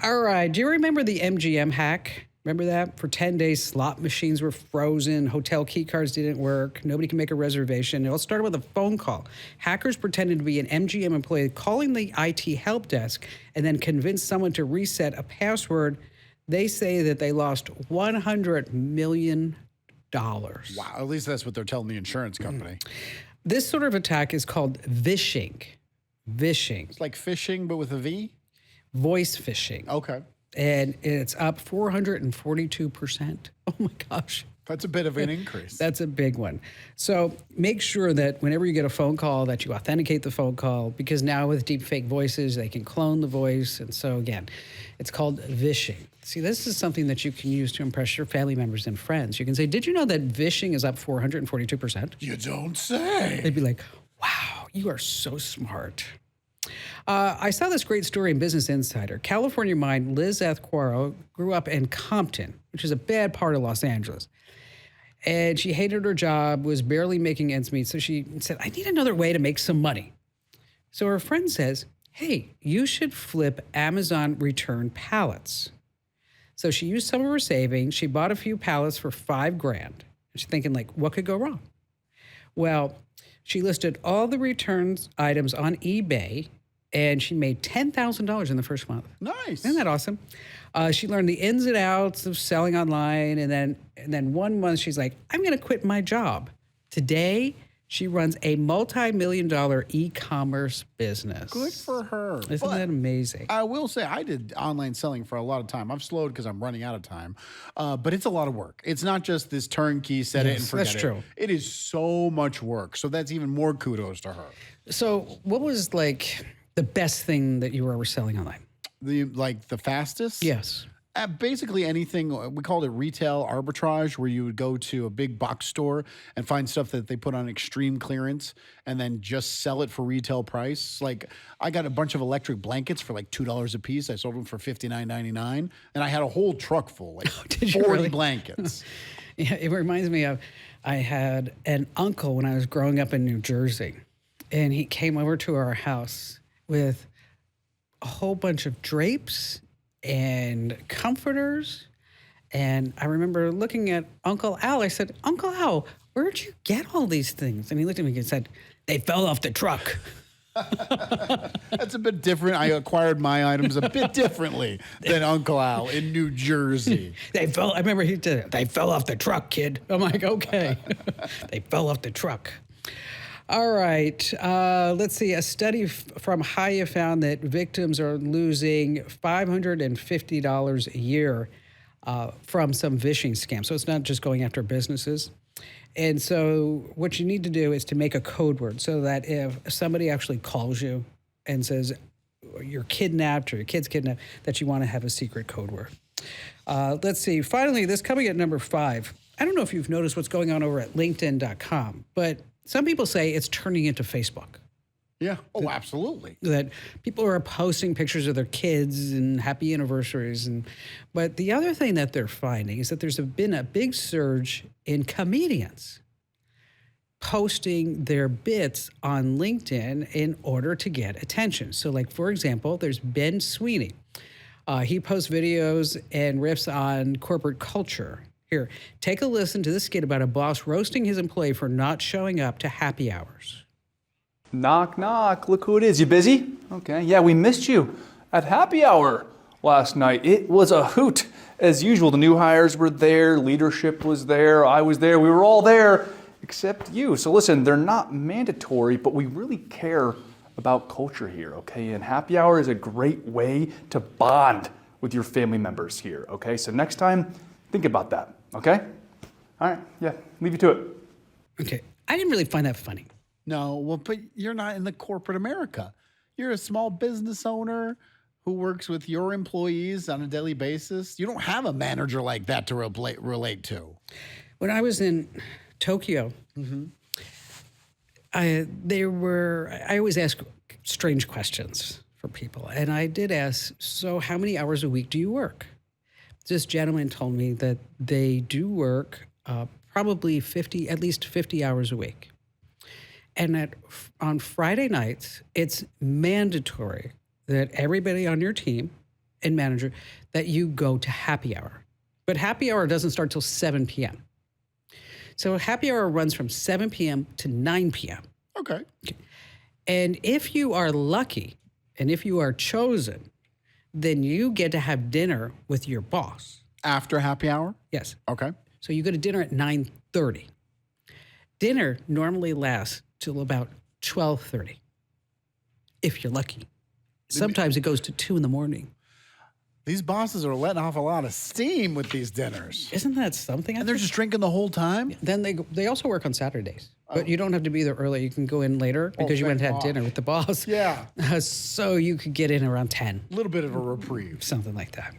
All right. Do you remember the MGM hack? Remember that? For 10 days, slot machines were frozen. Hotel key cards didn't work. Nobody can make a reservation. It all started with a phone call. Hackers pretended to be an MGM employee calling the IT help desk and then convinced someone to reset a password. They say that they lost $100 million. Wow. At least that's what they're telling the insurance company. This sort of attack is called phishing. Phishing. It's like phishing, but with a V? Voice phishing. Okay. And it's up 442%. Oh my gosh. That's a bit of an increase. That's a big one. So make sure that whenever you get a phone call that you authenticate the phone call, because now with deep fake voices, they can clone the voice. And so again, it's called phishing. See, this is something that you can use to impress your family members and friends. You can say, did you know that phishing is up 442%? You don't say. They'd be like, wow, you are so smart. I saw this great story in Business Insider. California mine Liz Athquaro grew up in Compton, which is a bad part of Los Angeles. And she hated her job, was barely making ends meet. So she said, I need another way to make some money. So her friend says, hey, you should flip Amazon return pallets. So she used some of her savings. She bought a few pallets for $5,000. And she's thinking, like, what could go wrong? Well, she listed all the returns items on eBay, and she made $10,000 in the first month. Nice. Isn't that awesome? She learned the ins and outs of selling online, and then 1 month she's like, I'm going to quit my job. Today, she runs a multi-million-dollar e-commerce business. Good for her. Isn't that amazing? I will say I did online selling for a lot of time. I've slowed because I'm running out of time, but it's a lot of work. It's not just this turnkey, set it and forget that's it. true. It is so much work. So that's even more kudos to her. So what was like the best thing that you were ever selling online? The fastest? Yes. Basically anything, we called it retail arbitrage, where you would go to a big box store and find stuff that they put on extreme clearance and then just sell it for retail price. Like I got a bunch of electric blankets for like $2 a piece. I sold them for $59.99, and I had a whole truck full, like 40 really? blankets. Yeah, it reminds me of, I had an uncle when I was growing up in New Jersey, and he came over to our house with a whole bunch of drapes and comforters. And I remember looking at Uncle Al. I said, Uncle Al, where'd you get all these things? And he looked at me and said, they fell off the truck. That's a bit different. I acquired my items a bit differently than Uncle Al in New Jersey. I remember he did it. They fell off the truck, kid. I'm like, okay. They fell off the truck. All right. Let's see. A study from Haya found that victims are losing $550 a year from some phishing scams. So it's not just going after businesses. And so what you need to do is to make a code word so that if somebody actually calls you and says you're kidnapped or your kid's kidnapped, that you want to have a secret code word. Let's see. Finally, this coming at number 5. I don't know if you've noticed what's going on over at LinkedIn.com, but some people say it's turning into Facebook. Yeah. Oh, absolutely. That people are posting pictures of their kids and happy anniversaries. But the other thing that they're finding is that there's been a big surge in comedians posting their bits on LinkedIn in order to get attention. So like, for example, there's Ben Sweeney. He posts videos and riffs on corporate culture. Here, take a listen to this skit about a boss roasting his employee for not showing up to happy hours. Knock, knock. Look who it is. You busy? Okay. Yeah, we missed you at happy hour last night. It was a hoot. As usual, the new hires were there. Leadership was there. I was there. We were all there except you. So listen, they're not mandatory, but we really care about culture here, okay? And happy hour is a great way to bond with your family members here, okay? So next time, think about that, okay? All right, yeah, leave you to it. Okay, I didn't really find that funny. No, well, but you're not in the corporate America. You're a small business owner who works with your employees on a daily basis. You don't have a manager like that to relate to. When I was in Tokyo, I always ask strange questions for people. And I did ask, so how many hours a week do you work? This gentleman told me that they do work probably at least 50 hours a week. And on Friday nights, it's mandatory that everybody on your team and manager, that you go to happy hour. But happy hour doesn't start till 7 p.m. So happy hour runs from 7 p.m. to 9 p.m. Okay. And if you are lucky and if you are chosen, then you get to have dinner with your boss. After happy hour? Yes. Okay. So you go to dinner at 9:30. Dinner normally lasts till about 12:30, if you're lucky. Sometimes it goes to 2 in the morning. These bosses are letting off a lot of steam with these dinners. Isn't that something? And they're just drinking the whole time? Then they also work on Saturdays. But you don't have to be there early. You can go in later because you went and had dinner with the boss. Yeah. So you could get in around 10. A little bit of a reprieve. Something like that.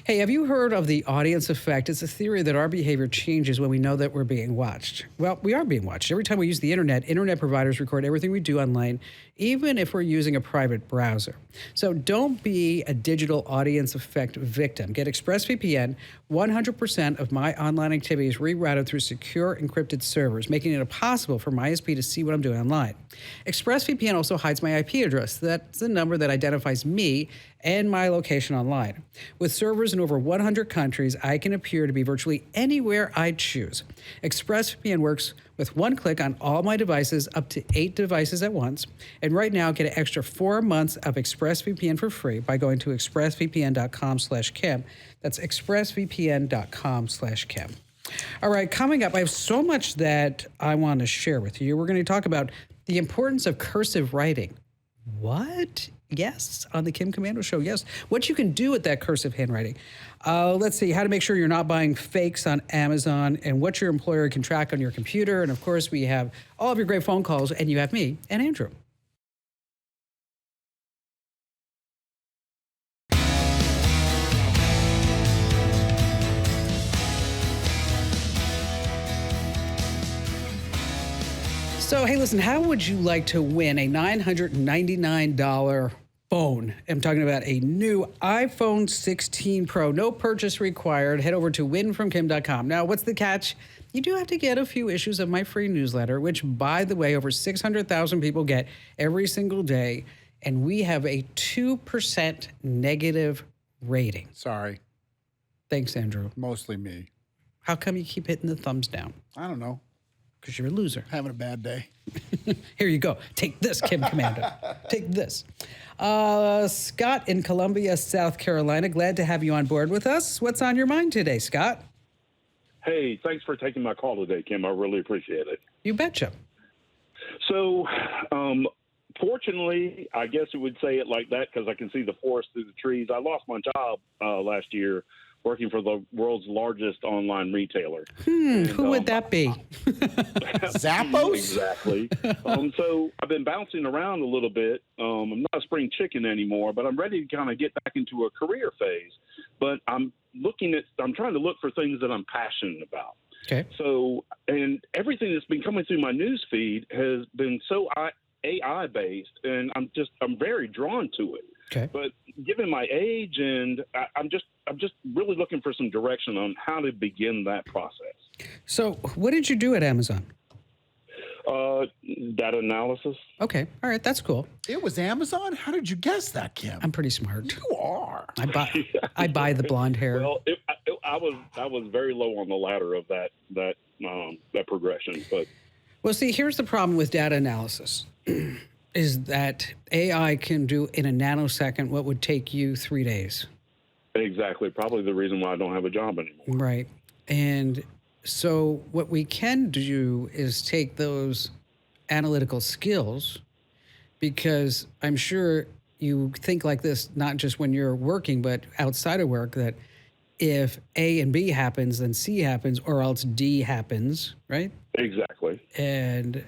Hey, have you heard of the audience effect? It's a theory that our behavior changes when we know that we're being watched. Well, we are being watched. Every time we use the internet providers record everything we do online, even if we're using a private browser. So don't be a digital audience effect victim. Get ExpressVPN. 100% of my online activity is rerouted through secure encrypted servers, making it impossible for my ISP to see what I'm doing online. ExpressVPN also hides my IP address. That's the number that identifies me and my location online. With servers in over 100 countries, I can appear to be virtually anywhere I choose. ExpressVPN works with one click on all my devices, up to 8 devices at once. And right now, get an extra 4 months of ExpressVPN for free by going to expressvpn.com/Kim. That's expressvpn.com/Kim. All right, coming up, I have so much that I want to share with you. We're going to talk about the importance of cursive writing. What? Yes, on the Kim Komando Show, yes. What you can do with that cursive handwriting. Let's see, how to make sure you're not buying fakes on Amazon and what your employer can track on your computer. And of course, we have all of your great phone calls, and you have me and Andrew. So, hey, listen, how would you like to win a $999 phone? I'm talking about a new iPhone 16 Pro, no purchase required. Head over to winfromkim.com. Now, what's the catch? You do have to get a few issues of my free newsletter, which, by the way, over 600,000 people get every single day. And we have a 2% negative rating. Sorry. Thanks, Andrew. Mostly me. How come you keep hitting the thumbs down? I don't know. Because you're a loser. Having a bad day. Here you go. Take this, Kim Komando. Take this. Scott in Columbia, South Carolina. Glad to have you on board with us. What's on your mind today, Scott? Hey, thanks for taking my call today, Kim. I really appreciate it. You betcha. So, fortunately, I guess it would say it like that because I can see the forest through the trees. I lost my job last year working for the world's largest online retailer. Who would that be? Zappos? Exactly. So I've been bouncing around a little bit. I'm not a spring chicken anymore, but I'm ready to kind of get back into a career phase. But I'm trying to look for things that I'm passionate about. Okay. So, and everything that's been coming through my news feed has been so AI based, and I'm very drawn to it. Okay. But given my age, and I'm just really looking for some direction on how to begin that process. So, what did you do at Amazon? Data analysis. Okay. All right. That's cool. It was Amazon? How did you guess that, Kim? I'm pretty smart. You are. I buy the blonde hair. Well, I was very low on the ladder of that progression, but. Well, see, here's the problem with data analysis. Is that AI can do in a nanosecond what would take you 3 days. Exactly. Probably the reason why I don't have a job anymore. Right. And so what we can do is take those analytical skills, because I'm sure you think like this, not just when you're working, but outside of work, that if A and B happens, then C happens, or else D happens, right? Exactly. And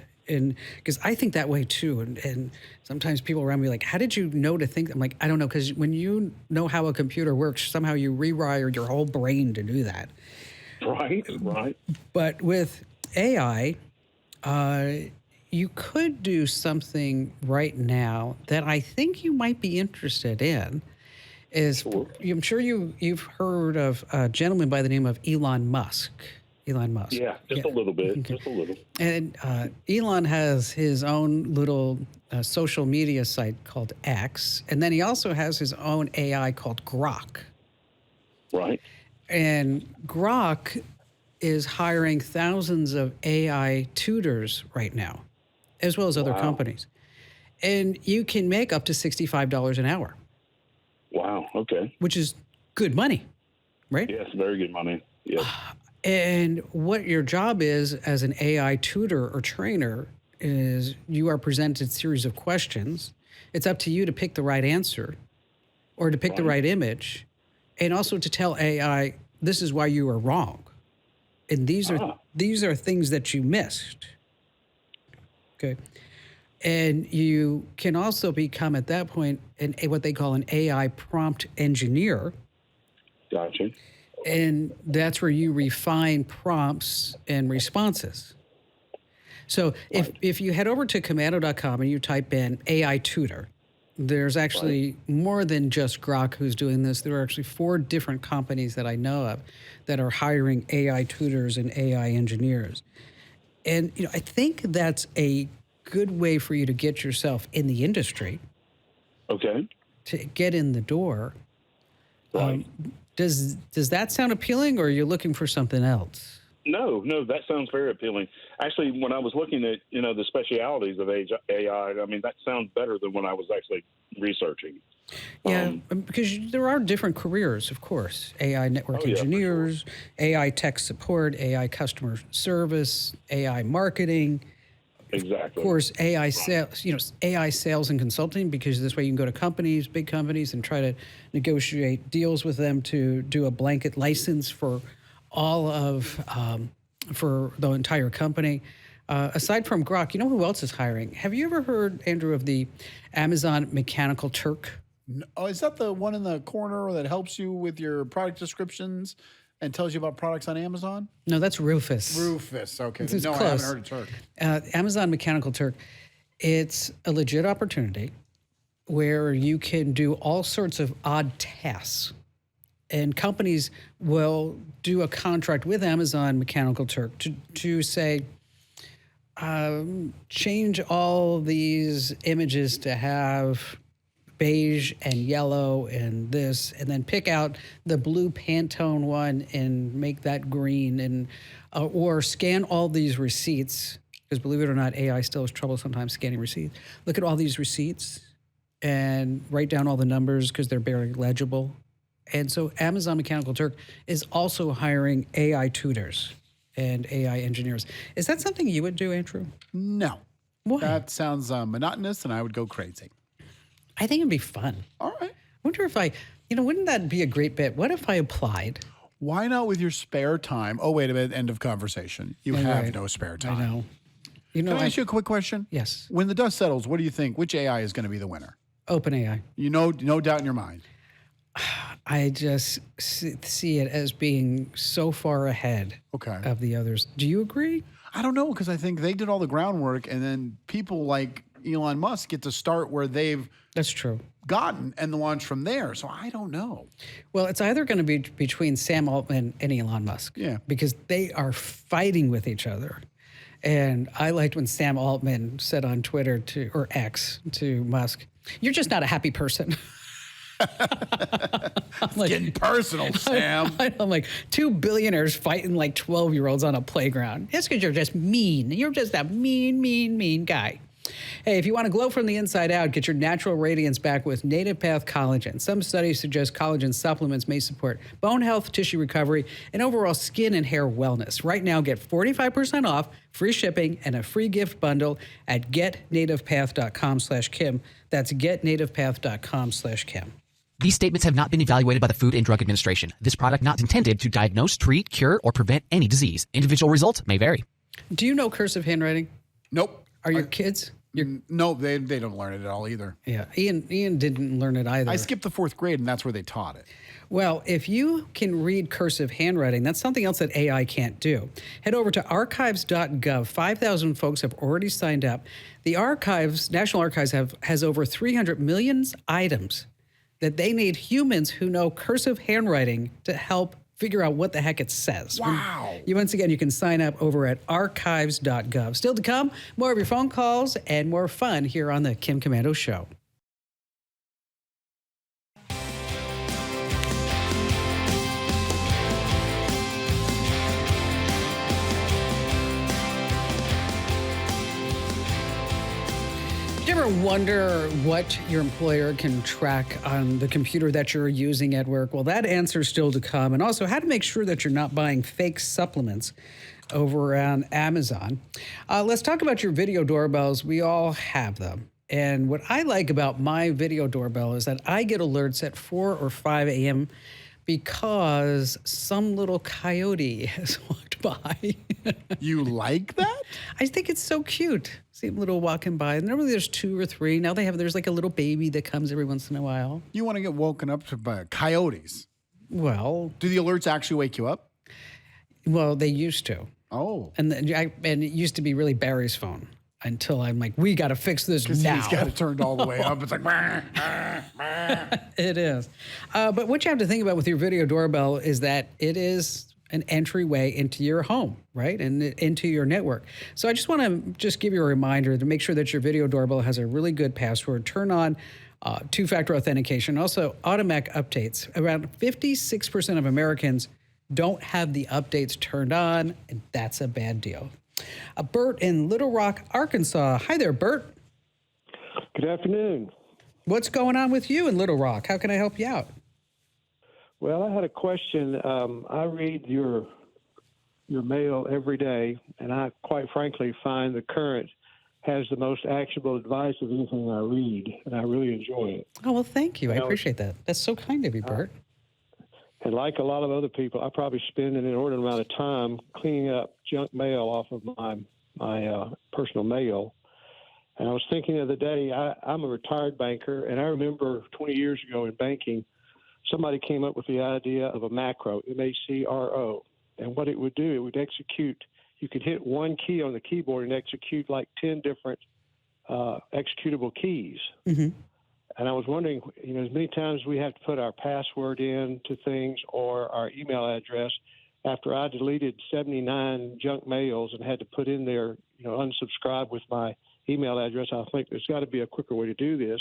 because I think that way too. And sometimes people around me are like, how did you know to think? I'm like, I don't know. Because when you know how a computer works, somehow you rewire your whole brain to do that. Right. But with AI, you could do something right now that I think you might be interested in. I'm sure you've heard of a gentleman by the name of Elon Musk. Yeah, just a little bit, Okay. just a little. And Elon has his own little social media site called X, and then he also has his own AI called Grok. Right. And Grok is hiring thousands of AI tutors right now, as well as other companies. And you can make up to $65 an hour. Wow, okay. Which is good money, right? Yes, very good money, yes. And what your job is as an AI tutor or trainer is you are presented a series of questions. It's up to you to pick the right answer or to pick the right image, and also to tell AI, this is why you are wrong. And these are things that you missed. Okay. And you can also become, at that point, what they call an AI prompt engineer. Gotcha. And that's where you refine prompts and responses. So if you head over to Komando.com and you type in AI tutor, there's actually more than just Grok who's doing this. There are actually 4 different companies that I know of that are hiring AI tutors and AI engineers. And I think that's a good way for you to get yourself in the industry. Okay. To get in the door. Right. Does that sound appealing, or are you looking for something else? No, that sounds very appealing. Actually, when I was looking at, the specialities of AI, I mean, that sounds better than when I was actually researching. Yeah, because there are different careers, of course. AI network engineers, AI tech support, AI customer service, AI marketing. Exactly. Of course, AI sales, AI sales and consulting, because this way you can go to companies, big companies, and try to negotiate deals with them to do a blanket license for all of, for the entire company. Aside from Grok, who else is hiring? Have you ever heard, Andrew, of the Amazon Mechanical Turk? Oh, is that the one in the corner that helps you with your product descriptions And tells you about products on Amazon? No, that's Rufus. Rufus, okay. It's No, close. I haven't heard of Turk. Amazon Mechanical Turk, it's a legit opportunity where you can do all sorts of odd tasks. And companies will do a contract with Amazon Mechanical Turk to say, change all these images to have beige and yellow and this, and then pick out the blue Pantone one and make that green, and or scan all these receipts, because believe it or not, AI still has trouble sometimes scanning receipts. Look at all these receipts and write down all the numbers because they're barely legible. And so Amazon Mechanical Turk is also hiring AI tutors and AI engineers. Is that something you would do, Andrew? No. Why? That sounds monotonous, and I would go crazy. I think it'd be fun. All right. I wonder if wouldn't that be a great bit? What if I applied? Why not with your spare time? Oh, wait a minute. End of conversation. You have Right. no spare time. I know. Can I ask you a quick question? Yes. When the dust settles, what do you think? Which AI is going to be the winner? OpenAI. You know, no doubt in your mind. I just see it as being so far ahead of the others. Do you agree? I don't know, because I think they did all the groundwork, and then people like Elon Musk get to start where they've gotten and launch from there. So I don't know. Well, it's either going to be between Sam Altman and Elon Musk. Yeah. Because they are fighting with each other. And I liked when Sam Altman said on Twitter or X to Musk, "You're just not a happy person." It's getting personal, Sam. I'm like, 2 billionaires fighting like 12-year-olds on a playground. It's because you're just mean. You're just a mean guy. Hey, if you want to glow from the inside out, get your natural radiance back with Native Path Collagen. Some studies suggest collagen supplements may support bone health, tissue recovery, and overall skin and hair wellness. Right now, get 45% off, free shipping, and a free gift bundle at getnativepath.com/Kim. That's getnativepath.com/Kim. These statements have not been evaluated by the Food and Drug Administration. This product not intended to diagnose, treat, cure, or prevent any disease. Individual results may vary. Do you know cursive handwriting? Nope. Are your kids? No, they don't learn it at all either. Yeah, Ian didn't learn it either. I skipped the 4th grade, and that's where they taught it. Well, if you can read cursive handwriting, that's something else that AI can't do. Head over to archives.gov. 5,000 folks have already signed up. The National Archives has over 300 million items that they need humans who know cursive handwriting to help figure out what the heck it says. Wow. Once again, you can sign up over at archives.gov. Still to come, more of your phone calls and more fun here on the Kim Komando Show. Do you ever wonder what your employer can track on the computer that you're using at work? Well, that answer is still to come. And also how to make sure that you're not buying fake supplements over on Amazon. Let's talk about your video doorbells. We all have them. And what I like about my video doorbell is that I get alerts at 4 or 5 a.m. because some little coyote has walked by. You like that? I think it's so cute. See a little walking by. Normally there's 2 or 3. Now there's like a little baby that comes every once in a while. You want to get woken up by coyotes? Well, do the alerts actually wake you up? Well, they used to. Oh. And it used to be really Barry's phone until I'm like, we got to fix this now. Because he's got it turned all the way up. It's like, It is. But what you have to think about with your video doorbell is that it is an entryway into your home, right? And into your network. So I just want to give you a reminder to make sure that your video doorbell has a really good password. Turn on two-factor authentication. Also, automatic updates. Around 56% of Americans don't have the updates turned on, and that's a bad deal. Bert in Little Rock, Arkansas. Hi there, Bert. Good afternoon. What's going on with you in Little Rock? How can I help you out? Well, I had a question. I read your mail every day, and I quite frankly find the Current has the most actionable advice of anything I read, and I really enjoy it. Oh, well, thank you. I appreciate that. That's so kind of you, Bert. And like a lot of other people, I probably spend an inordinate amount of time cleaning up junk mail off of my personal mail. And I was thinking the other day, I'm a retired banker, and I remember 20 years ago in banking, somebody came up with the idea of a macro, macro, and what it would do, it would execute. You could hit one key on the keyboard and execute like 10 different executable keys. Mm-hmm. And I was wondering, as many times we have to put our password in to things or our email address. After I deleted 79 junk mails and had to put in there, unsubscribe with my email address, I think there's got to be a quicker way to do this.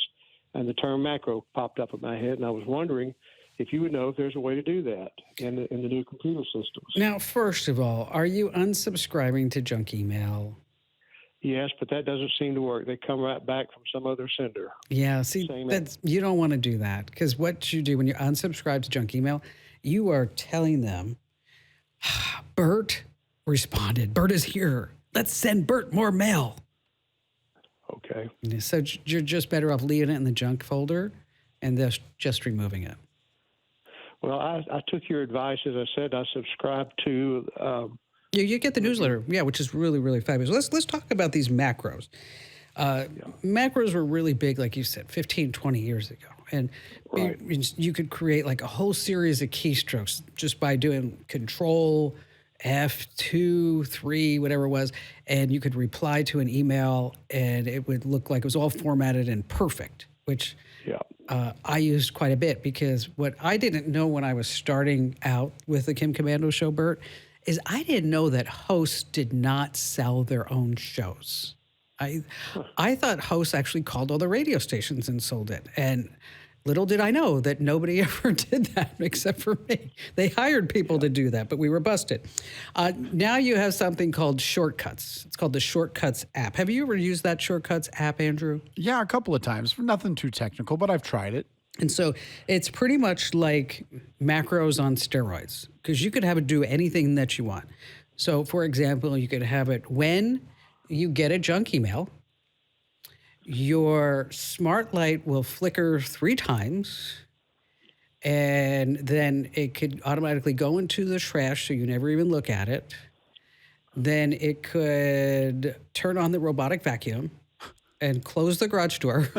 And the term macro popped up in my head, and I was wondering if you would know if there's a way to do that in the new computer systems. Now, first of all, are you unsubscribing to junk email? Yes, but that doesn't seem to work. They come right back from some other sender. Yeah, see, you don't want to do that, because what you do when you unsubscribe to junk email, you are telling them, Bert responded. Bert is here. Let's send Bert more mail. Okay. So you're just better off leaving it in the junk folder and just removing it. Well, I took your advice. As I said, I subscribed to... You get the newsletter, which is really, really fabulous. Let's talk about these macros. Macros were really big, like you said, 15, 20 years ago. And you could create like a whole series of keystrokes just by doing Control F2, 3, whatever it was, and you could reply to an email, and it would look like it was all formatted and perfect, which I used quite a bit, because what I didn't know when I was starting out with the Kim Komando show, Bert, is I didn't know that hosts did not sell their own shows. I thought hosts actually called all the radio stations and sold it. And little did I know that nobody ever did that except for me. They hired people to do that, but we were busted. Now you have something called Shortcuts. It's called the Shortcuts app. Have you ever used that Shortcuts app, Andrew? Yeah, a couple of times. Nothing too technical, but I've tried it. And so it's pretty much like macros on steroids, because you could have it do anything that you want. So, for example, you could have it when you get a junk email, your smart light will flicker 3 times, and then it could automatically go into the trash so you never even look at it. Then it could turn on the robotic vacuum and close the garage door.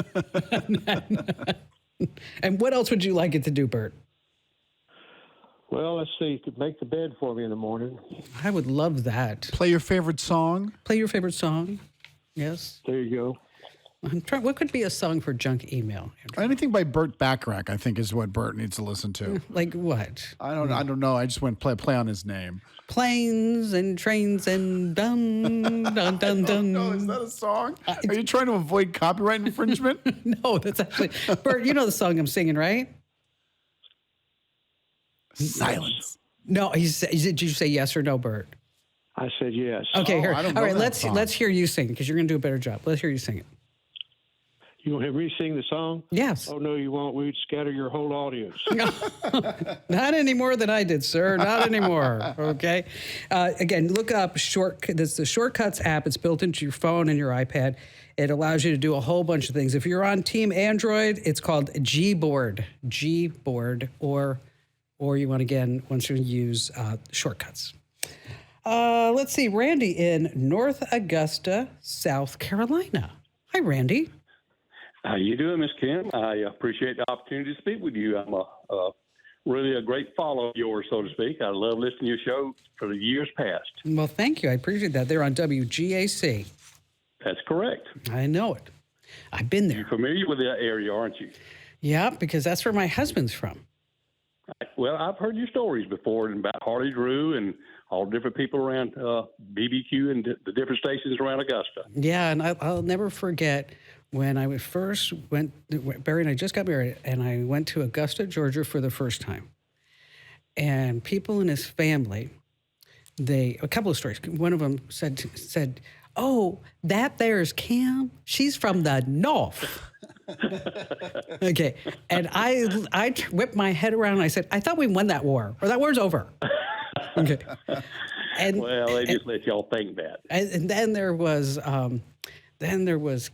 And what else would you like it to do, Bert? Well, let's see. You could make the bed for me in the morning. I would love that. Play your favorite song. Play your favorite song. Yes. There you go. I'm trying. What could be a song for junk email? Andrew? Anything by Burt Bacharach, I think, is what Bert needs to listen to. Like what? I don't know. I just went play on his name. Planes and trains and dun dun dun dun. No, is that a song? Are you trying to avoid copyright infringement? No, that's actually Bert. You know the song I'm singing, right? Silence. No, did you say yes or no, Bert? I said yes. Okay, here. I don't All know right, that song. let's hear you sing, because you're going to do a better job. Let's hear you sing it. You want to re-sing the song? Yes. Oh, no, you won't. We'd scatter your whole audience. Not any more than I did, sir. Not anymore. Okay. Again, look up That's the Shortcuts app. It's built into your phone and your iPad. It allows you to do a whole bunch of things. If you're on Team Android, it's called Gboard. Gboard, or you want to use Shortcuts. Let's see. Randy in North Augusta, South Carolina. Hi, Randy. How you doing, Miss Kim? I appreciate the opportunity to speak with you. I'm really a great follower of yours, so to speak. I love listening to your show for the years past. Well, thank you. I appreciate that. They're on WGAC. That's correct. I know it. I've been there. You're familiar with that area, aren't you? Yeah, because that's where my husband's from. Well, I've heard your stories before about Harley Drew and all the different people around BBQ and the different stations around Augusta. Yeah, and I'll never forget when I first Barry and I just got married, and I went to Augusta, Georgia for the first time. And people in his family, a couple of stories. One of them said, "Oh, that there's Kim. She's from the north." Okay, and I whipped my head around and I said, "I thought we won that war, or that war's over." Okay. Well, they just let y'all think that. And then there was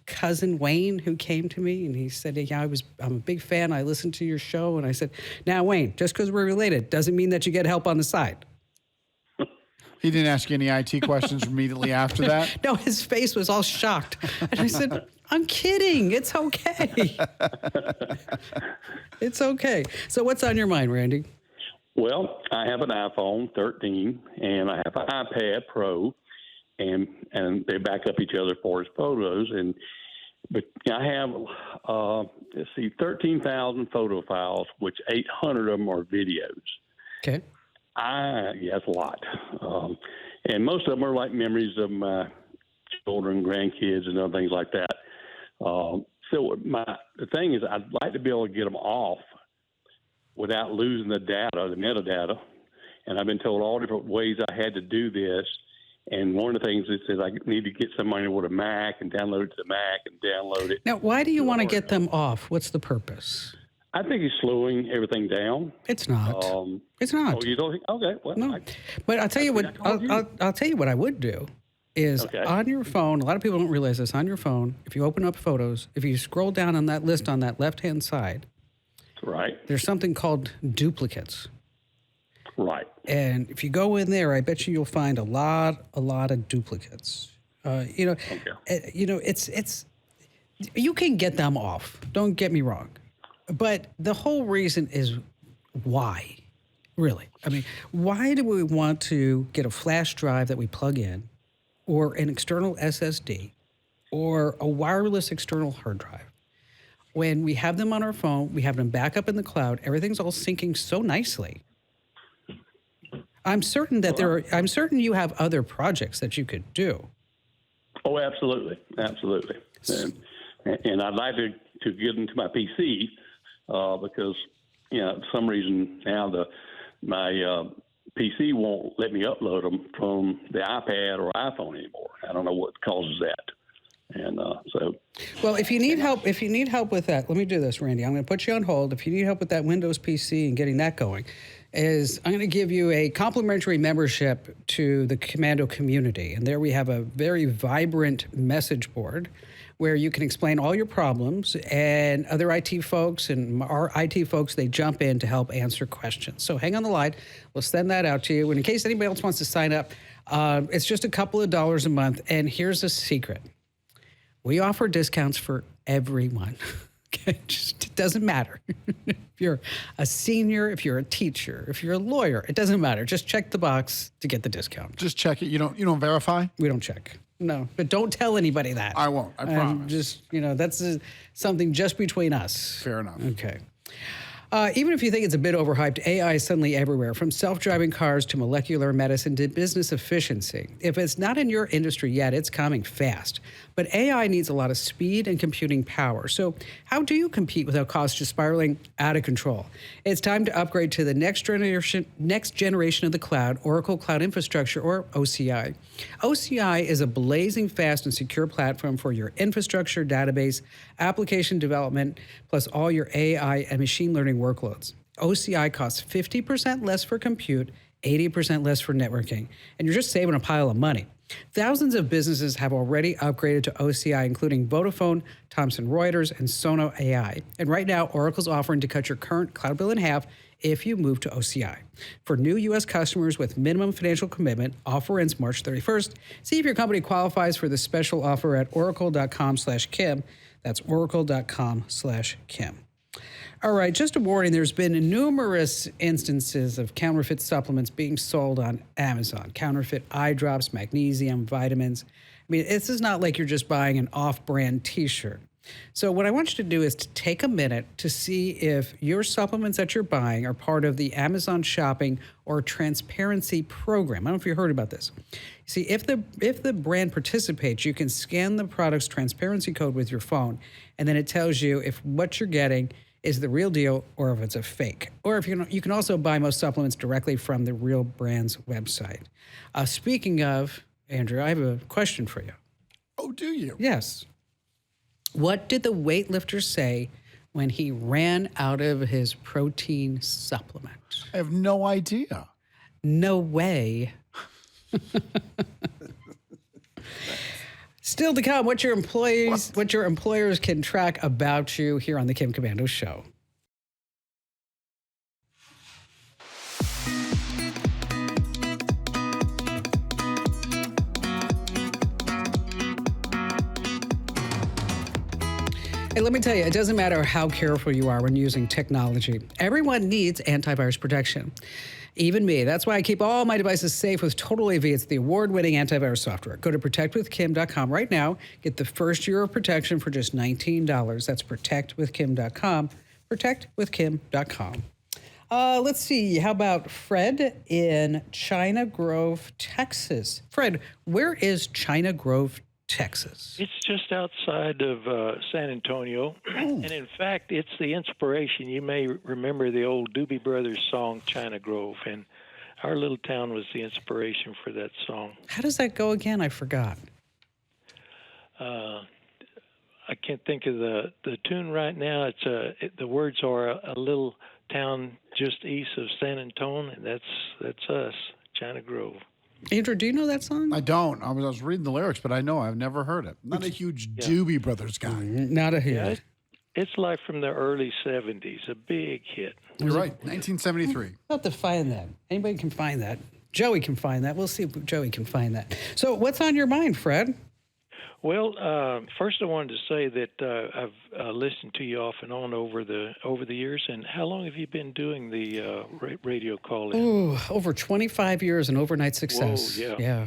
cousin Wayne who came to me and he said, "Yeah, I'm a big fan. I listened to your show." And I said, "Now, Wayne, just because we're related doesn't mean that you get help on the side." He didn't ask you any IT questions immediately after that? No, his face was all shocked. And I said, I'm kidding. It's okay. It's okay. So what's on your mind, Randy? Well, I have an iPhone 13 and I have an iPad Pro, and they back up each other for his photos. But I have 13,000 photo files, which 800 of them are videos. Okay. That's a lot. And most of them are like memories of my children, grandkids, and other things like that. So the thing is, I'd like to be able to get them off without losing the data, the metadata. And I've been told all different ways I had to do this. And one of the things is I need to get somebody with a Mac and download it to the Mac and download it. Now, why do you want to get them off? What's the purpose? I think it's slowing everything down. It's not. It's not. Oh, you don't think? Okay. Well, no. But I'll tell you what. I'll tell you what I would do is on your phone. A lot of people don't realize this. On your phone, if you open up Photos, if you scroll down on that list on that left-hand side, right, there's something called duplicates. Right. And if you go in there, I bet you'll find a lot of duplicates. It's you can get them off. Don't get me wrong. But the whole reason is why, really. I mean, why do we want to get a flash drive that we plug in, or an external SSD, or a wireless external hard drive, when we have them on our phone, we have them back up in the cloud, everything's all syncing so nicely? I'm certain that I'm certain you have other projects that you could do. Oh, absolutely. Absolutely. And I'd like to get into my PC. Because, for some reason now my PC won't let me upload them from the iPad or iPhone anymore. I don't know what causes that. And well, if you need help with that, let me do this, Randy. I'm going to put you on hold. If you need help with that Windows PC and getting that going, I'm going to give you a complimentary membership to the Komando community. And there we have a very vibrant message board where you can explain all your problems, and other IT folks and our IT folks, they jump in to help answer questions. So hang on the line. We'll send that out to you. And in case anybody else wants to sign up, it's just a couple of dollars a month. And here's a secret. We offer discounts for everyone. Okay, it doesn't matter. If you're a senior, if you're a teacher, if you're a lawyer, it doesn't matter. Just check the box to get the discount. Just check it. You don't verify? We don't check. No, but don't tell anybody that. I won't. I promise. Just, that's something just between us. Fair enough. Okay. Even if you think it's a bit overhyped, AI is suddenly everywhere, from self-driving cars to molecular medicine to business efficiency. If it's not in your industry yet, it's coming fast. But AI needs a lot of speed and computing power. So how do you compete without costs just spiraling out of control? It's time to upgrade to the next generation of the cloud, Oracle Cloud Infrastructure, or OCI. OCI is a blazing fast and secure platform for your infrastructure, database, application development, plus all your AI and machine learning workloads. OCI costs 50% less for compute, 80% less for networking, and you're just saving a pile of money. Thousands of businesses have already upgraded to OCI, including Vodafone, Thomson Reuters, and Sono AI. And right now, Oracle's offering to cut your current cloud bill in half if you move to OCI. For new U.S. customers with minimum financial commitment, offer ends March 31st. See if your company qualifies for the special offer at oracle.com/Kim. That's oracle.com/Kim. All right, just a warning, there's been numerous instances of counterfeit supplements being sold on Amazon. Counterfeit eye drops, magnesium, vitamins. I mean, this is not like you're just buying an off-brand T-shirt. So what I want you to do is to take a minute to see if your supplements that you're buying are part of the Amazon shopping or transparency program. I don't know if you heard about this. See, if the brand participates, you can scan the product's transparency code with your phone, and then it tells you if what you're getting is the real deal or if it's a fake. Or if you can also buy most supplements directly from the real brand's website. Speaking of, Andrew, I have a question for you. Oh, do you? Yes. What did the weightlifter say when he ran out of his protein supplement? I have no idea. No way. Still to come, what your employers can track about you here on the Kim Komando Show. Hey, let me tell you, it doesn't matter how careful you are when using technology. Everyone needs antivirus protection. Even me. That's why I keep all my devices safe with Total AV. It's the award-winning antivirus software. Go to protectwithkim.com right now. Get the first year of protection for just $19. That's protectwithkim.com. Protectwithkim.com. Let's see. How about Fred in China Grove, Texas? Fred, where is China Grove, Texas? It's just outside of San Antonio. And in fact, it's the inspiration. You may remember the old Doobie Brothers song, China Grove. And our little town was the inspiration for that song. How does that go again? I forgot. I can't think of the tune right now. The words are a little town just east of San Antonio, and that's us, China Grove. Andrew, do you know that song? I don't. I was reading the lyrics, but I know I've never heard it. I'm not a huge Doobie Brothers guy. Not a hit. Yeah, it's like from the early 70s, a big hit. You're right, 1973. I'll have to find that. Anybody can find that. Joey can find that. We'll see if Joey can find that. So what's on your mind, Fred? Well, first I wanted to say that I've listened to you off and on over the years. And how long have you been doing the radio call-in? Ooh, over 25 years and overnight success. Whoa,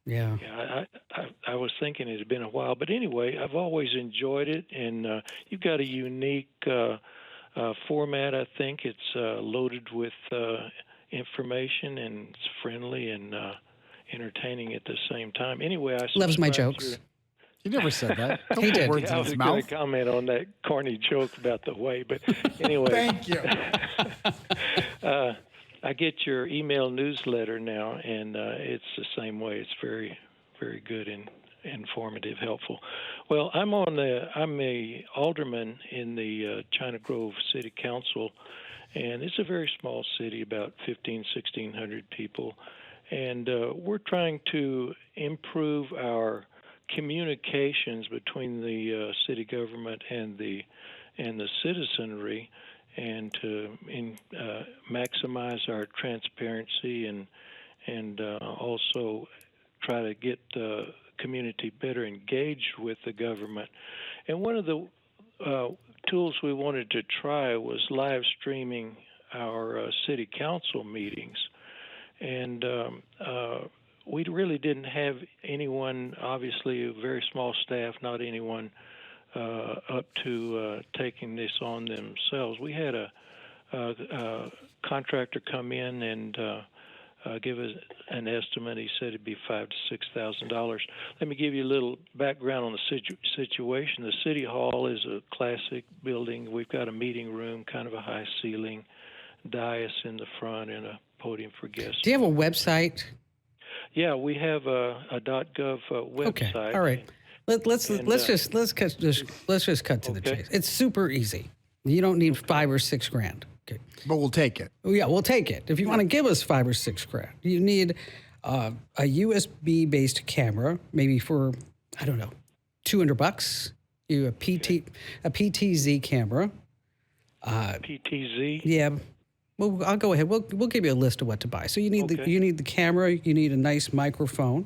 yeah. I was thinking it had been a while, but anyway, I've always enjoyed it, and you've got a unique format. I think it's loaded with information, and it's friendly and entertaining at the same time. Anyway, I loves my jokes. You never said that. He did. I was going to comment on that corny joke about the way, but anyway. Thank you. I get your email newsletter now, and it's the same way. It's very, very good and informative, helpful. Well, I'm a alderman in the China Grove City Council, and it's a very small city, about 1,600 people, and we're trying to improve our communications between the city government and the citizenry, and to maximize our transparency and also try to get the community better engaged with the government. And one of the tools we wanted to try was live streaming our city council meetings, and we really didn't have anyone, obviously a very small staff, not anyone up to taking this on themselves. We had a contractor come in and give us an estimate. He said it'd be $5,000 to $6,000. Let me give you a little background on the situation. The City Hall is a classic building. We've got a meeting room, kind of a high ceiling, dais in the front, and a podium for guests. Do you have a website? Yeah, we have a .gov website. Okay, all right. Let's just cut to the chase. It's super easy. You don't need $5,000 or $6,000. Okay. But we'll take it. Yeah, we'll take it. If you want to give us $5,000 or $6,000, you need a USB-based camera, maybe for $200. You a PTZ camera. PTZ. Yeah. Well, I'll go ahead. We'll give you a list of what to buy. So you need the camera. You need a nice microphone.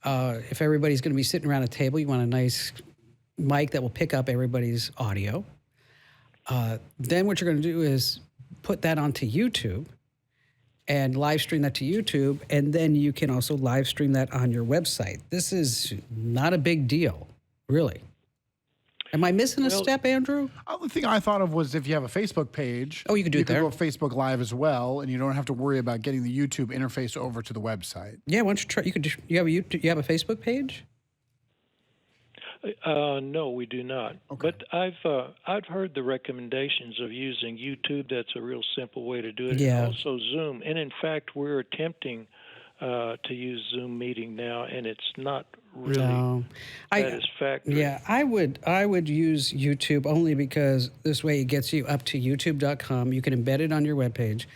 If everybody's going to be sitting around a table, you want a nice mic that will pick up everybody's audio. Then what you're going to do is put that onto YouTube and live stream that to YouTube, and then you can also live stream that on your website. This is not a big deal, really. Am I missing a step, Andrew? The thing I thought of was if you have a Facebook page. Oh, you could do it there. You could go Facebook Live as well, and you don't have to worry about getting the YouTube interface over to the website. Yeah, why don't you try? You have a Facebook page? No, we do not. Okay. But I've heard the recommendations of using YouTube. That's a real simple way to do it. Yeah. And also Zoom. And in fact, we're attempting to use Zoom meeting now, and it's not really satisfactory. Yeah, I would use YouTube only because this way it gets you up to youtube.com. You can embed it on your webpage,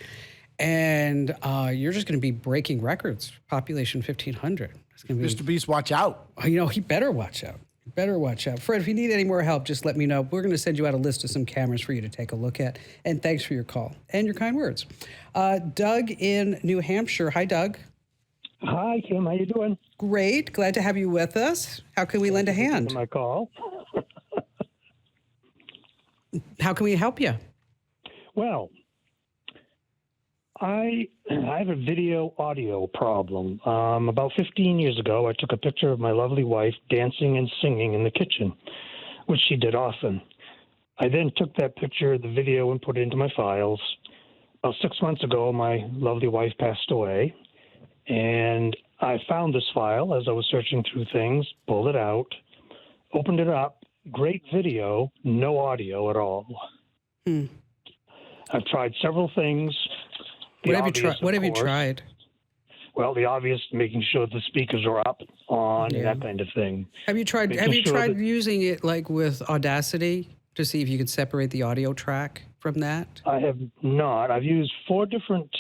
and you're just going to be breaking records. Population 1,500. It's going to be, Mr. Beast, watch out. He better watch out. Better watch out. Fred, if you need any more help, just let me know. We're going to send you out a list of some cameras for you to take a look at. And thanks for your call and your kind words. Doug in New Hampshire. Hi, Doug. Hi, Kim. How you doing? Great. Glad to have you with us. How can we lend a hand? My call. How can we help you? Well, I have a video audio problem. About 15 years ago, I took a picture of my lovely wife dancing and singing in the kitchen, which she did often. I then took that picture, the video, and put it into my files. About 6 months ago, my lovely wife passed away, and I found this file as I was searching through things, pulled it out, opened it up. Great video, no audio at all. I've tried several things. What have you tried? Well, the obvious, making sure the speakers are up, on, and that kind of thing. Have you tried using it like with Audacity to see if you could separate the audio track from that? I have not. I've used 4 different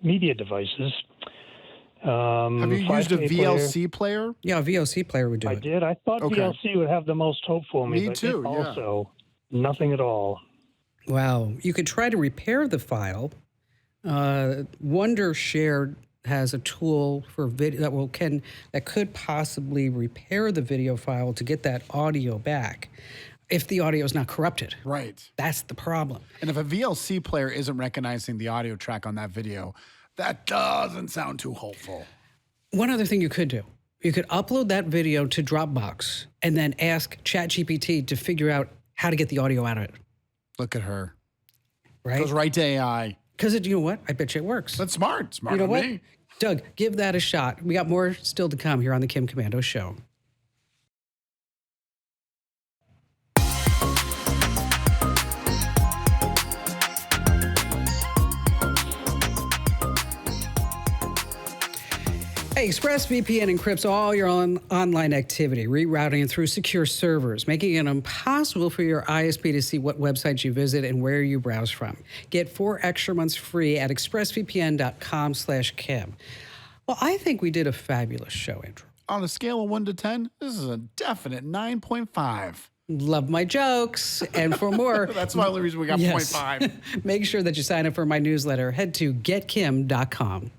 media devices. Have you used a VLC player? Yeah, a VLC player would do it. I did. I thought VLC would have the most hope for me. Me too, yeah. Also, nothing at all. Wow. You could try to repair the file. Wondershare has a tool for video that could possibly repair the video file to get that audio back if the audio is not corrupted. Right. That's the problem. And if a VLC player isn't recognizing the audio track on that video, that doesn't sound too hopeful. One other thing you could do, you could upload that video to Dropbox and then ask ChatGPT to figure out how to get the audio out of it. Look at her. Right? Goes right to AI. Because you know what? I bet you it works. That's smart. Smart you know than what? me. Doug, give that a shot. We got more still to come here on the Kim Komando Show. Hey, ExpressVPN encrypts all your online activity, rerouting it through secure servers, making it impossible for your ISP to see what websites you visit and where you browse from. Get 4 extra months free at expressvpn.com/Kim. Well, I think we did a fabulous show, Andrew. On a scale of 1 to 10, this is a definite 9.5. Love my jokes. And for more... That's the only reason we got 0.5. Make sure that you sign up for my newsletter. Head to getkim.com.